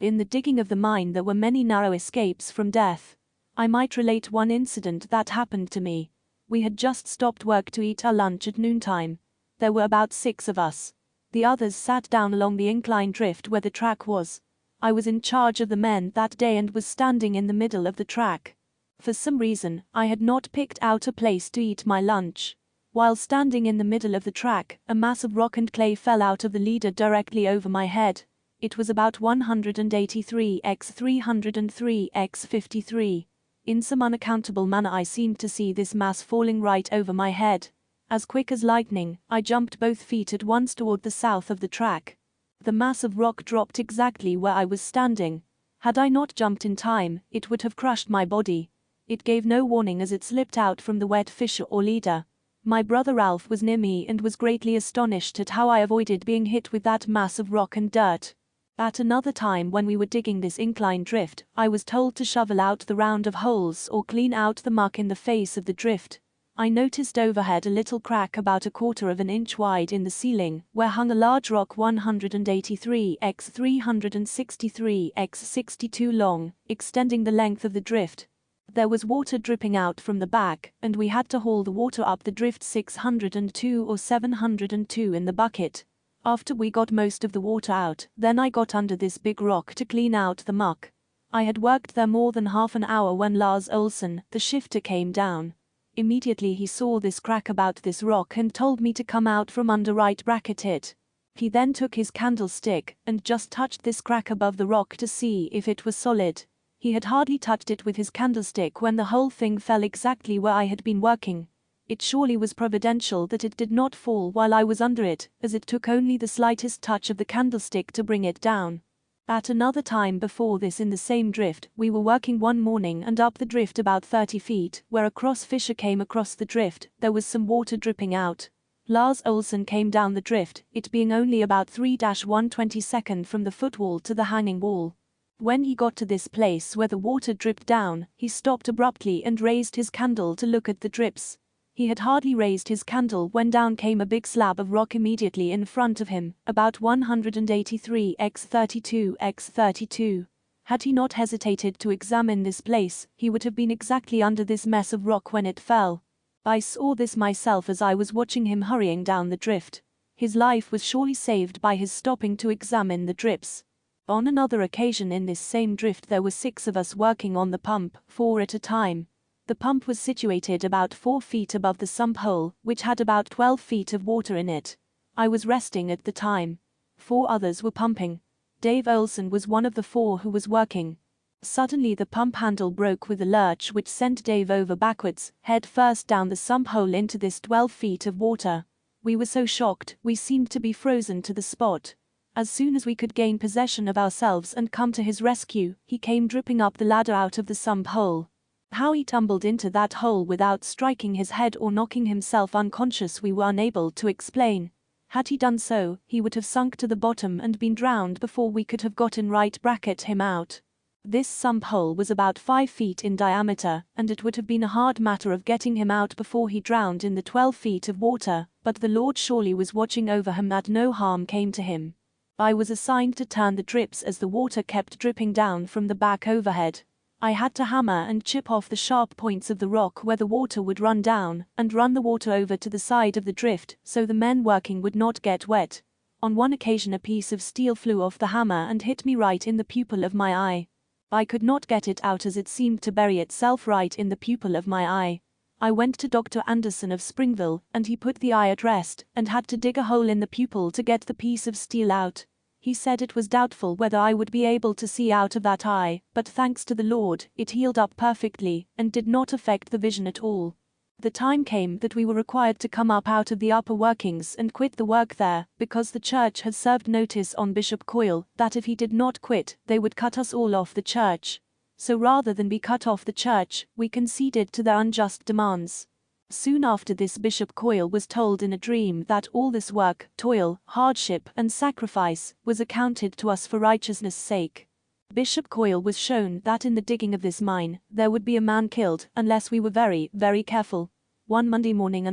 In the digging of the mine there were many narrow escapes from death. I might relate one incident that happened to me. We had just stopped work to eat our lunch at noontime. There were about 6 of us. The others sat down along the incline drift where the track was. I was in charge of the men that day and was standing in the middle of the track. For some reason, I had not picked out a place to eat my lunch. While standing in the middle of the track, a mass of rock and clay fell out of the leader directly over my head. It was about 183 x 303 x 53. In some unaccountable manner I seemed to see this mass falling right over my head. As quick as lightning, I jumped both feet at once toward the south of the track. The mass of rock dropped exactly where I was standing. Had I not jumped in time, it would have crushed my body. It gave no warning as it slipped out from the wet fissure or leader. My brother Ralph was near me and was greatly astonished at how I avoided being hit with that mass of rock and dirt. At another time when we were digging this incline drift, I was told to shovel out the round of holes or clean out the muck in the face of the drift. I noticed overhead a little crack about 1/4 of an inch wide in the ceiling, where hung a large rock 183 x 363 x 62 long, extending the length of the drift. There was water dripping out from the back, and we had to haul the water up the drift 602 or 702 in the bucket. After we got most of the water out, then I got under this big rock to clean out the muck. I had worked there more than half an hour when Lars Olsen, the shifter, came down. Immediately he saw this crack about this rock and told me to come out from under right bracket it. He then took his candlestick and just touched this crack above the rock to see if it was solid. He had hardly touched it with his candlestick when the whole thing fell exactly where I had been working. It surely was providential that it did not fall while I was under it, as it took only the slightest touch of the candlestick to bring it down. At another time before this in the same drift, we were working one morning and up the drift about 30 feet, where a cross fissure came across the drift, there was some water dripping out. Lars Olsen came down the drift, it being only about 3-1/22 from the footwall to the hanging wall. When he got to this place where the water dripped down, he stopped abruptly and raised his candle to look at the drips. He had hardly raised his candle when down came a big slab of rock immediately in front of him, about 183 x 32 x 32. Had he not hesitated to examine this place, he would have been exactly under this mess of rock when it fell. I saw this myself as I was watching him hurrying down the drift. His life was surely saved by his stopping to examine the drips. On another occasion in this same drift there were 6 of us working on the pump, 4 at a time. The pump was situated about 4 feet above the sump hole, which had about 12 feet of water in it. I was resting at the time. 4 others were pumping. Dave Olsen was one of the 4 who was working. Suddenly the pump handle broke with a lurch which sent Dave over backwards, head first down the sump hole into this 12 feet of water. We were so shocked, we seemed to be frozen to the spot. As soon as we could gain possession of ourselves and come to his rescue, he came dripping up the ladder out of the sump hole. How he tumbled into that hole without striking his head or knocking himself unconscious we were unable to explain. Had he done so, he would have sunk to the bottom and been drowned before we could have gotten right bracket him out. This sump hole was about 5 feet in diameter, and it would have been a hard matter of getting him out before he drowned in the 12 feet of water, but the Lord surely was watching over him that no harm came to him. I was assigned to turn the drips as the water kept dripping down from the back overhead. I had to hammer and chip off the sharp points of the rock where the water would run down, and run the water over to the side of the drift so the men working would not get wet. On one occasion a piece of steel flew off the hammer and hit me right in the pupil of my eye. I could not get it out as it seemed to bury itself right in the pupil of my eye. I went to Dr. Anderson of Springville, and he put the eye at rest, and had to dig a hole in the pupil to get the piece of steel out. He said it was doubtful whether I would be able to see out of that eye, but thanks to the Lord, it healed up perfectly, and did not affect the vision at all. The time came that we were required to come up out of the upper workings and quit the work there, because the church had served notice on Bishop Coyle that if he did not quit, they would cut us all off the church. So rather than be cut off the church, we conceded to their unjust demands. Soon after this Bishop Coyle was told in a dream that all this work, toil, hardship, and sacrifice was accounted to us for righteousness' sake. Bishop Coyle was shown that in the digging of this mine, there would be a man killed unless we were very, very careful. One Monday morning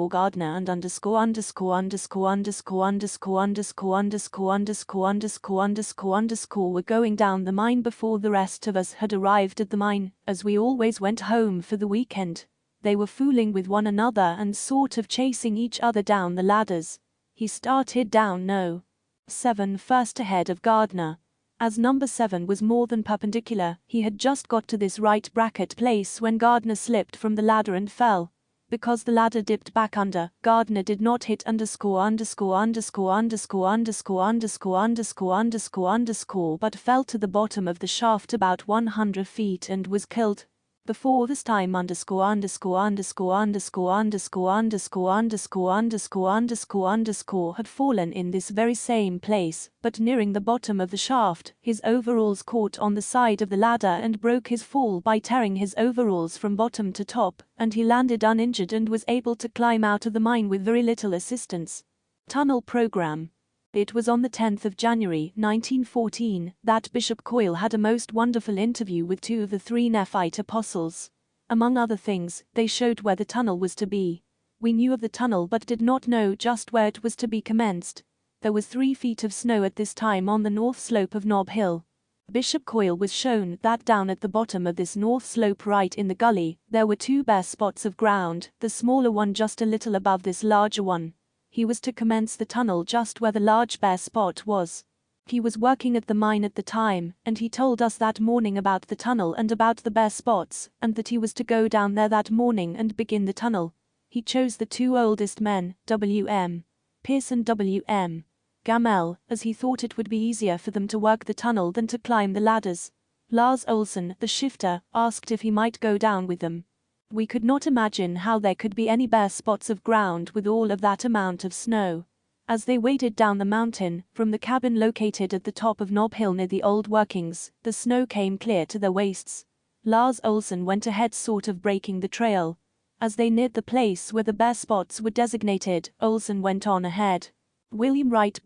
Gardner and were going down the mine before the rest of us had arrived at the mine, as we always went home for the weekend. They were fooling with one another and sort of chasing each other down the ladders. He started down no. 7 first ahead of Gardner. As number 7 was more than perpendicular, he had just got to this right bracket place when Gardner slipped from the ladder and fell. Because the ladder dipped back under, Gardner did not hit ________________________ but fell to the bottom of the shaft about 100 feet and was killed. Before this time ____________________ had fallen in this very same place, but nearing the bottom of the shaft, his overalls caught on the side of the ladder and broke his fall by tearing his overalls from bottom to top, and he landed uninjured and was able to climb out of the mine with very little assistance. Tunnel Program. It was on the 10th of January, 1914, that Bishop Coyle had a most wonderful interview with 2 of the 3 Nephite apostles. Among other things, they showed where the tunnel was to be. We knew of the tunnel but did not know just where it was to be commenced. There was 3 feet of snow at this time on the north slope of Nob Hill. Bishop Coyle was shown that down at the bottom of this north slope right in the gully, there were 2 bare spots of ground, the smaller one just a little above this larger one. He was to commence the tunnel just where the large bare spot was. He was working at the mine at the time, and he told us that morning about the tunnel and about the bare spots, and that he was to go down there that morning and begin the tunnel. He chose the 2 oldest men, W.M. Pierce and W.M. Gamel, as he thought it would be easier for them to work the tunnel than to climb the ladders. Lars Olsen, the shifter, asked if he might go down with them. We could not imagine how there could be any bare spots of ground with all of that amount of snow. As they waded down the mountain, from the cabin located at the top of Nob Hill near the old workings, the snow came clear to their waists. Lars Olsen went ahead sort of breaking the trail. As they neared the place where the bare spots were designated, Olsen went on ahead. William Wright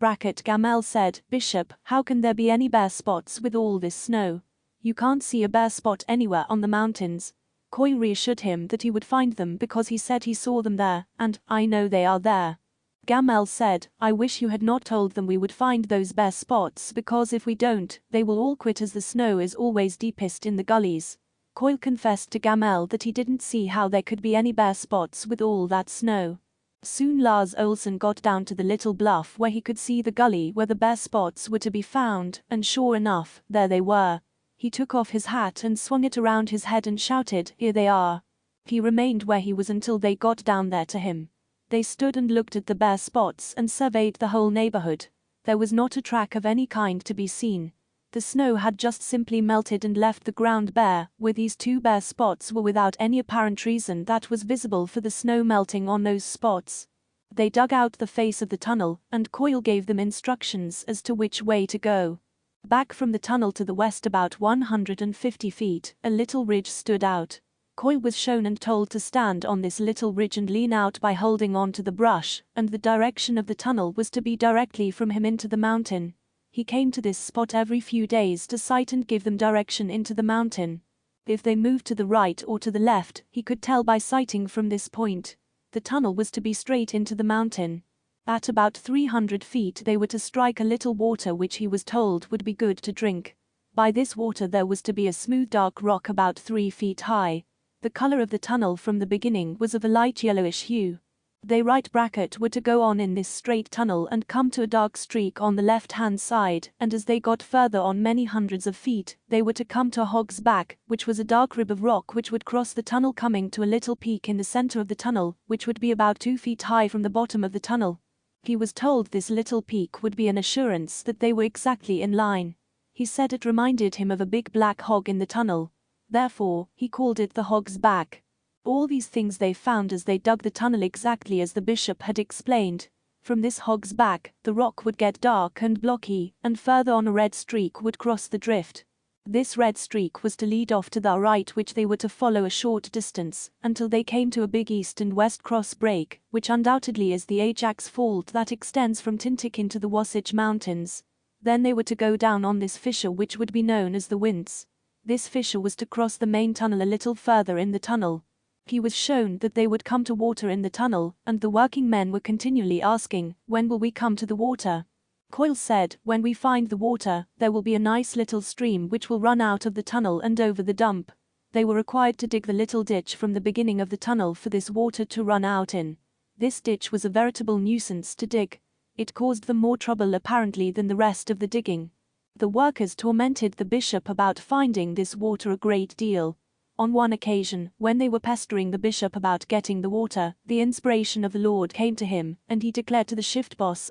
Gamel said, "Bishop, how can there be any bare spots with all this snow? You can't see a bare spot anywhere on the mountains." Coyle reassured him that he would find them because he said he saw them there, and, "I know they are there." Gamel said, "I wish you had not told them we would find those bare spots because if we don't, they will all quit as the snow is always deepest in the gullies." Coyle confessed to Gamel that he didn't see how there could be any bare spots with all that snow. Soon Lars Olsen got down to the little bluff where he could see the gully where the bare spots were to be found, and sure enough, there they were. He took off his hat and swung it around his head and shouted, "Here they are." He remained where he was until they got down there to him. They stood and looked at the bare spots and surveyed the whole neighborhood. There was not a track of any kind to be seen. The snow had just simply melted and left the ground bare, where these 2 bare spots were without any apparent reason that was visible for the snow melting on those spots. They dug out the face of the tunnel, and Coyle gave them instructions as to which way to go. Back from the tunnel to the west about 150 feet, a little ridge stood out. Coyle was shown and told to stand on this little ridge and lean out by holding on to the brush, and the direction of the tunnel was to be directly from him into the mountain. He came to this spot every few days to sight and give them direction into the mountain. If they moved to the right or to the left, he could tell by sighting from this point. The tunnel was to be straight into the mountain. At about 300 feet they were to strike a little water which he was told would be good to drink. By this water there was to be a smooth dark rock about 3 feet high. The color of the tunnel from the beginning was of a light yellowish hue. They were to go on in this straight tunnel and come to a dark streak on the left-hand side, and as they got further on many hundreds of feet, they were to come to a hog's back, which was a dark rib of rock which would cross the tunnel coming to a little peak in the center of the tunnel, which would be about 2 feet high from the bottom of the tunnel. He was told this little peak would be an assurance that they were exactly in line. He said it reminded him of a big black hog in the tunnel. Therefore, he called it the hog's back. All these things they found as they dug the tunnel exactly as the bishop had explained. From this hog's back, the rock would get dark and blocky, and further on a red streak would cross the drift. This red streak was to lead off to the right, which they were to follow a short distance, until they came to a big east and west cross break, which undoubtedly is the Ajax Fault that extends from Tintic into the Wasatch Mountains. Then they were to go down on this fissure which would be known as the Winds. This fissure was to cross the main tunnel a little further in the tunnel. He was shown that they would come to water in the tunnel, and the working men were continually asking, "When will we come to the water?" Coyle said, "When we find the water, there will be a nice little stream which will run out of the tunnel and over the dump." they were required to dig the little ditch from the beginning of the tunnel for this water to run out in. This ditch was a veritable nuisance to dig. It caused them more trouble apparently than the rest of the digging. The workers tormented the bishop about finding this water a great deal. On one occasion, when they were pestering the bishop about getting the water, the inspiration of the Lord came to him, and he declared to the shift boss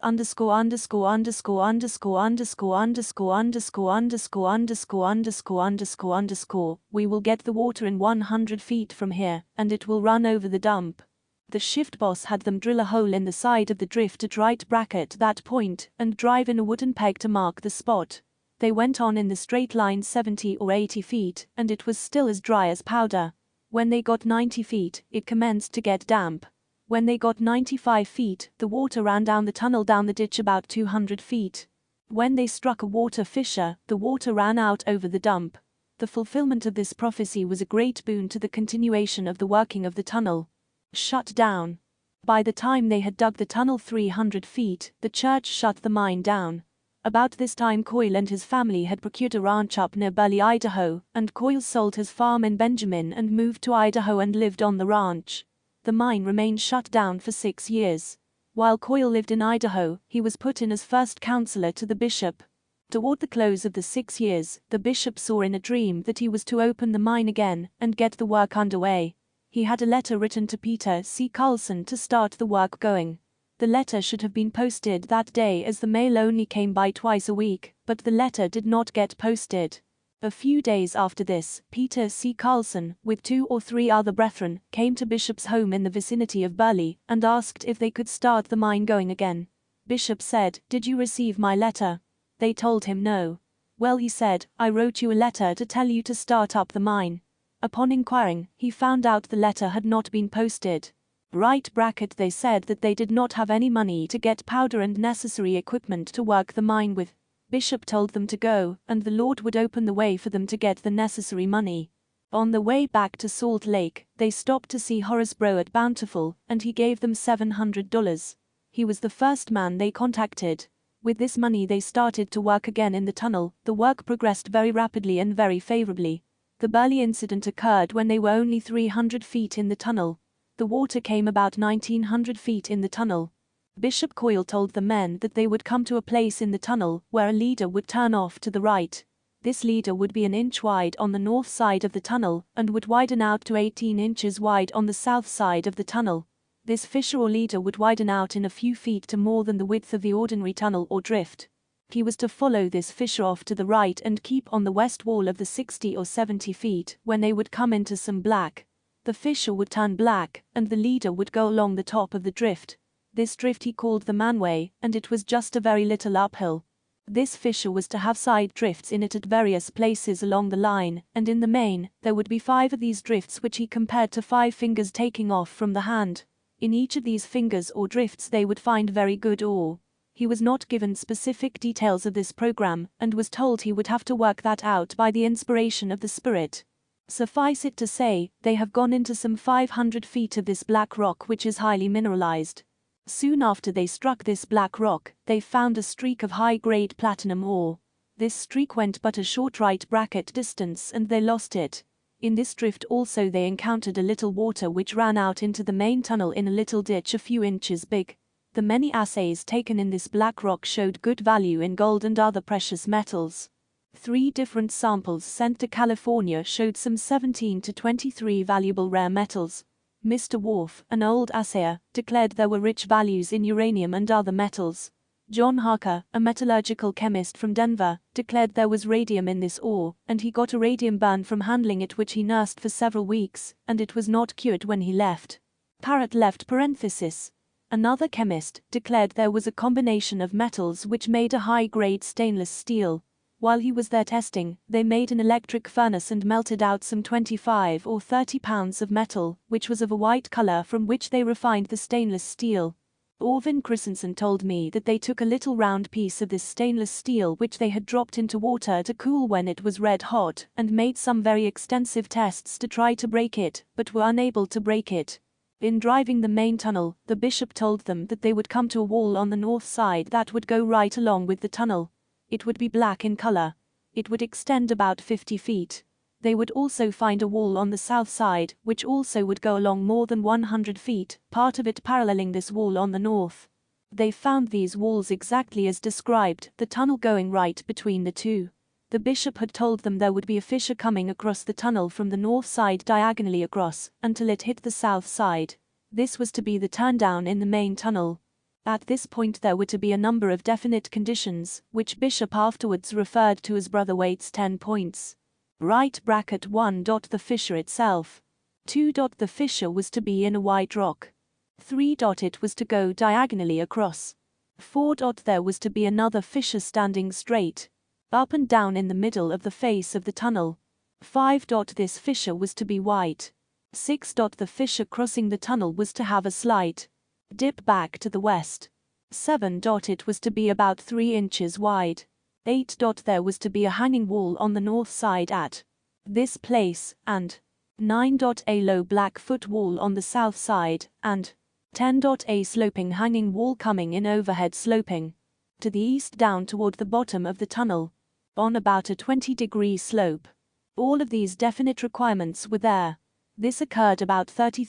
_________________________________________________________________________________________________________________________we will get the water in 100 feet from here, and it will run over the dump. The shift boss had them drill a hole in the side of the drift at right bracket that point and drive in a wooden peg to mark the spot. They went on in the straight line 70 or 80 feet, and it was still as dry as powder. When they got 90 feet, it commenced to get damp. When they got 95 feet, the water ran down the tunnel down the ditch about 200 feet. When they struck a water fissure, the water ran out over the dump. The fulfillment of this prophecy was a great boon to the continuation of the working of the tunnel. Shut down. By the time they had dug the tunnel 300 feet, the church shut the mine down. About this time Coyle and his family had procured a ranch up near Burley, Idaho, and Coyle sold his farm in Benjamin and moved to Idaho and lived on the ranch. The mine remained shut down for 6 years. While Coyle lived in Idaho, he was put in as first counselor to the bishop. Toward the close of the 6 years, the bishop saw in a dream that he was to open the mine again and get the work underway. He had a letter written to Peter C. Carlson to start the work going. The letter should have been posted that day as the mail only came by twice a week, but the letter did not get posted. A few days after this, Peter C. Carlson, with 2 or 3 other brethren, came to Bishop's home in the vicinity of Burley and asked if they could start the mine going again. Bishop said, "Did you receive my letter?" They told him no. "Well," he said, "I wrote you a letter to tell you to start up the mine." Upon inquiring, he found out the letter had not been posted. Right bracket they said that they did not have any money to get powder and necessary equipment to work the mine with. Bishop told them to go, and the Lord would open the way for them to get the necessary money. On the way back to Salt Lake, they stopped to see Horace Bro at Bountiful, and he gave them $700. He was the first man they contacted. With this money they started to work again in the tunnel. The work progressed very rapidly and very favorably. The Burley incident occurred when they were only 300 feet in the tunnel. The water came about 1900 feet in the tunnel. Bishop Coyle told the men that they would come to a place in the tunnel where a leader would turn off to the right. This leader would be an inch wide on the north side of the tunnel and would widen out to 18 inches wide on the south side of the tunnel. This fissure or leader would widen out in a few feet to more than the width of the ordinary tunnel or drift. He was to follow this fissure off to the right and keep on the west wall of the 60 or 70 feet. When they would come into some black, the fissure would turn black, and the leader would go along the top of the drift. This drift he called the manway, and it was just a very little uphill. This fissure was to have side drifts in it at various places along the line, and in the main, there would be 5 of these drifts which he compared to 5 fingers taking off from the hand. In each of these fingers or drifts they would find very good ore. He was not given specific details of this program, and was told he would have to work that out by the inspiration of the Spirit. Suffice it to say, they have gone into some 500 feet of this black rock which is highly mineralized. Soon after they struck this black rock, they found a streak of high-grade platinum ore. This streak went but a short right bracket distance and they lost it. In this drift also they encountered a little water which ran out into the main tunnel in a little ditch a few inches big. The many assays taken in this black rock showed good value in gold and other precious metals. 3 different samples sent to California showed some 17 to 23 valuable rare metals. Mr. Wharf, an old assayer, declared there were rich values in uranium and other metals. John Harker, a metallurgical chemist from Denver, declared there was radium in this ore, and he got a radium burn from handling it which he nursed for several weeks, and it was not cured when he left. Parrott left parenthesis. Another chemist declared there was a combination of metals which made a high-grade stainless steel. While he was there testing, they made an electric furnace and melted out some 25 or 30 pounds of metal, which was of a white color, from which they refined the stainless steel. Orvin Christensen told me that they took a little round piece of this stainless steel which they had dropped into water to cool when it was red hot, and made some very extensive tests to try to break it, but were unable to break it. In driving the main tunnel, the bishop told them that they would come to a wall on the north side that would go right along with the tunnel. It would be black in color. It would extend about 50 feet. They would also find a wall on the south side, which also would go along more than 100 feet, part of it paralleling this wall on the north. They found these walls exactly as described, the tunnel going right between the two. The bishop had told them there would be a fissure coming across the tunnel from the north side diagonally across, until it hit the south side. This was to be the turndown in the main tunnel. At this point there were to be a number of definite conditions, which Bishop afterwards referred to as Brother Waite's 10 points. Right bracket 1. The fissure itself. 2. The fissure was to be in a white rock. 3. It was to go diagonally across. 4. There was to be another fissure standing straight up and down in the middle of the face of the tunnel. 5. This fissure was to be white. 6. The fissure crossing the tunnel was to have a slight dip back to the west. 7. It was to be about 3 inches wide. 8. There was to be a hanging wall on the north side at this place, and 9. A low black foot wall on the south side, and 10. A sloping hanging wall coming in overhead sloping to the east down toward the bottom of the tunnel, on about a 20-degree slope. All of these definite requirements were there. This occurred about 50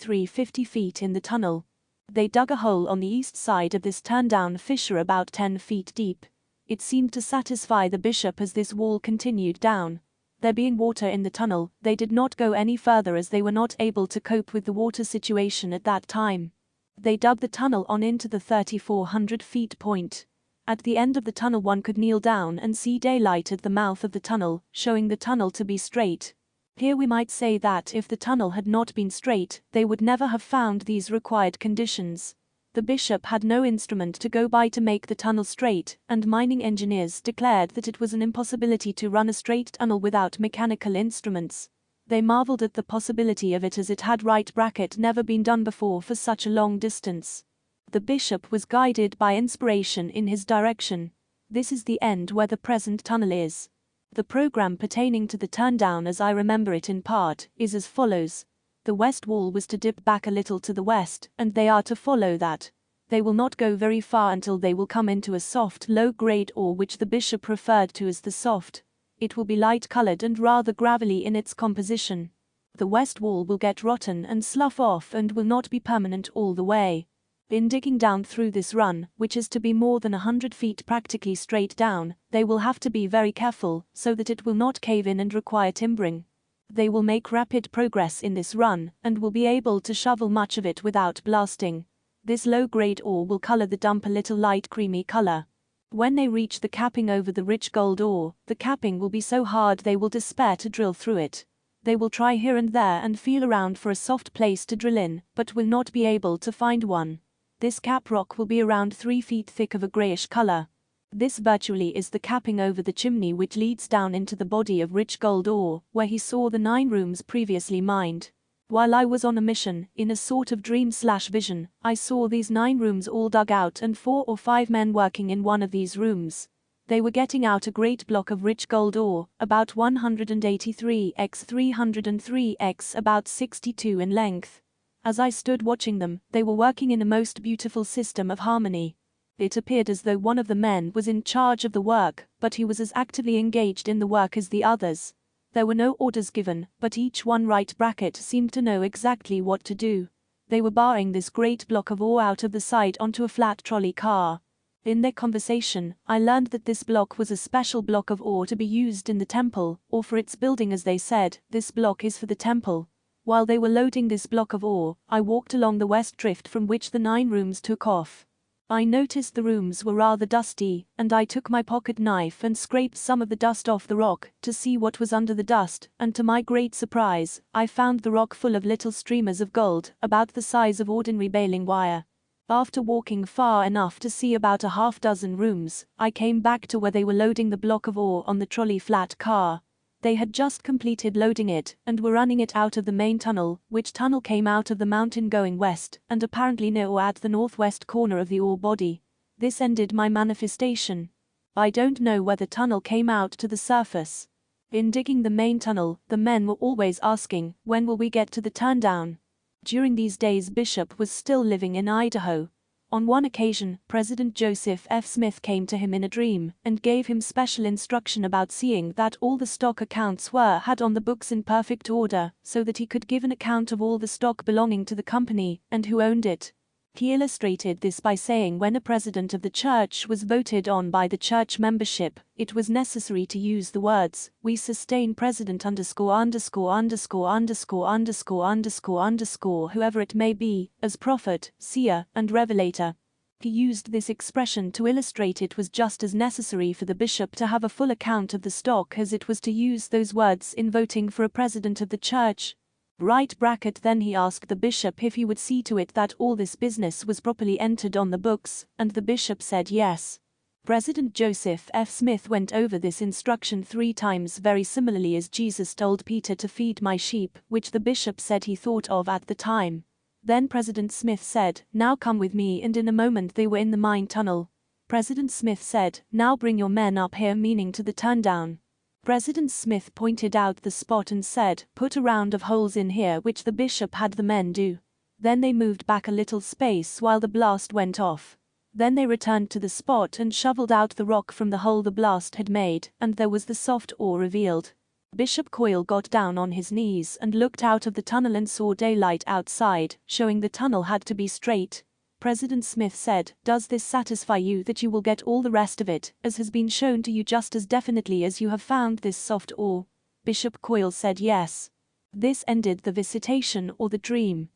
feet in the tunnel. They dug a hole on the east side of this turndown fissure about 10 feet deep. It seemed to satisfy the bishop as this wall continued down. There being water in the tunnel, they did not go any further as they were not able to cope with the water situation at that time. They dug the tunnel on into the 3,400 feet point. At the end of the tunnel one could kneel down and see daylight at the mouth of the tunnel, showing the tunnel to be straight. Here we might say that if the tunnel had not been straight, they would never have found these required conditions. The bishop had no instrument to go by to make the tunnel straight, and mining engineers declared that it was an impossibility to run a straight tunnel without mechanical instruments. They marveled at the possibility of it as it had right bracket never been done before for such a long distance. The bishop was guided by inspiration in his direction. This is the end where the present tunnel is. The program pertaining to the turndown as I remember it in part, is as follows. The west wall was to dip back a little to the west, and they are to follow that. They will not go very far until they will come into a soft, low-grade ore which the bishop referred to as the soft. It will be light-colored and rather gravelly in its composition. The west wall will get rotten and slough off and will not be permanent all the way. In digging down through this run, which is to be more than 100 feet practically straight down, they will have to be very careful, so that it will not cave in and require timbering. They will make rapid progress in this run, and will be able to shovel much of it without blasting. This low-grade ore will color the dump a little light creamy color. When they reach the capping over the rich gold ore, the capping will be so hard they will despair to drill through it. They will try here and there and feel around for a soft place to drill in, but will not be able to find one. This cap rock will be around 3 feet thick of a greyish color. This virtually is the capping over the chimney which leads down into the body of rich gold ore, where he saw the 9 rooms previously mined. While I was on a mission, in a sort of dream/vision, I saw these 9 rooms all dug out and 4 or 5 men working in one of these rooms. They were getting out a great block of rich gold ore, about 183 x 303 x about 62 in length. As I stood watching them, they were working in a most beautiful system of harmony. It appeared as though one of the men was in charge of the work, but he was as actively engaged in the work as the others. There were no orders given, but each one right bracket seemed to know exactly what to do. They were barring this great block of ore out of the side onto a flat trolley car. In their conversation, I learned that this block was a special block of ore to be used in the temple, or for its building as they said, this block is for the temple. While they were loading this block of ore, I walked along the west drift from which the 9 rooms took off. I noticed the rooms were rather dusty, and I took my pocket knife and scraped some of the dust off the rock to see what was under the dust, and to my great surprise, I found the rock full of little streamers of gold, about the size of ordinary baling wire. After walking far enough to see about a half-dozen rooms, I came back to where they were loading the block of ore on the trolley flat car. They had just completed loading it, and were running it out of the main tunnel, which tunnel came out of the mountain going west, and apparently near or at the northwest corner of the ore body. This ended my manifestation. I don't know where the tunnel came out to the surface. In digging the main tunnel, the men were always asking, when will we get to the turndown? During these days Bishop was still living in Idaho. On one occasion, President Joseph F. Smith came to him in a dream and gave him special instruction about seeing that all the stock accounts were had on the books in perfect order, so that he could give an account of all the stock belonging to the company and who owned it. He illustrated this by saying when a president of the church was voted on by the church membership, it was necessary to use the words, "We sustain president underscore underscore underscore underscore underscore underscore underscore whoever it may be, as prophet, seer, and revelator." He used this expression to illustrate it was just as necessary for the bishop to have a full account of the stock as it was to use those words in voting for a president of the church. Then he asked the bishop if he would see to it that all this business was properly entered on the books, and the bishop said yes. President Joseph F. Smith went over this instruction 3 times, very similarly as Jesus told Peter to feed my sheep, which the bishop said he thought of at the time. Then President Smith said, "Now come with me," and in a moment they were in the mine tunnel. President Smith said, "Now bring your men up here," meaning to the turndown. President Smith pointed out the spot and said, "Put a round of holes in here," which the bishop had the men do. Then they moved back a little space while the blast went off. Then they returned to the spot and shoveled out the rock from the hole the blast had made, and there was the soft ore revealed. Bishop Coyle got down on his knees and looked out of the tunnel and saw daylight outside, showing the tunnel had to be straight. President Smith said, "Does this satisfy you that you will get all the rest of it, as has been shown to you just as definitely as you have found this soft ore?" Bishop Coyle said yes. This ended the visitation or the dream.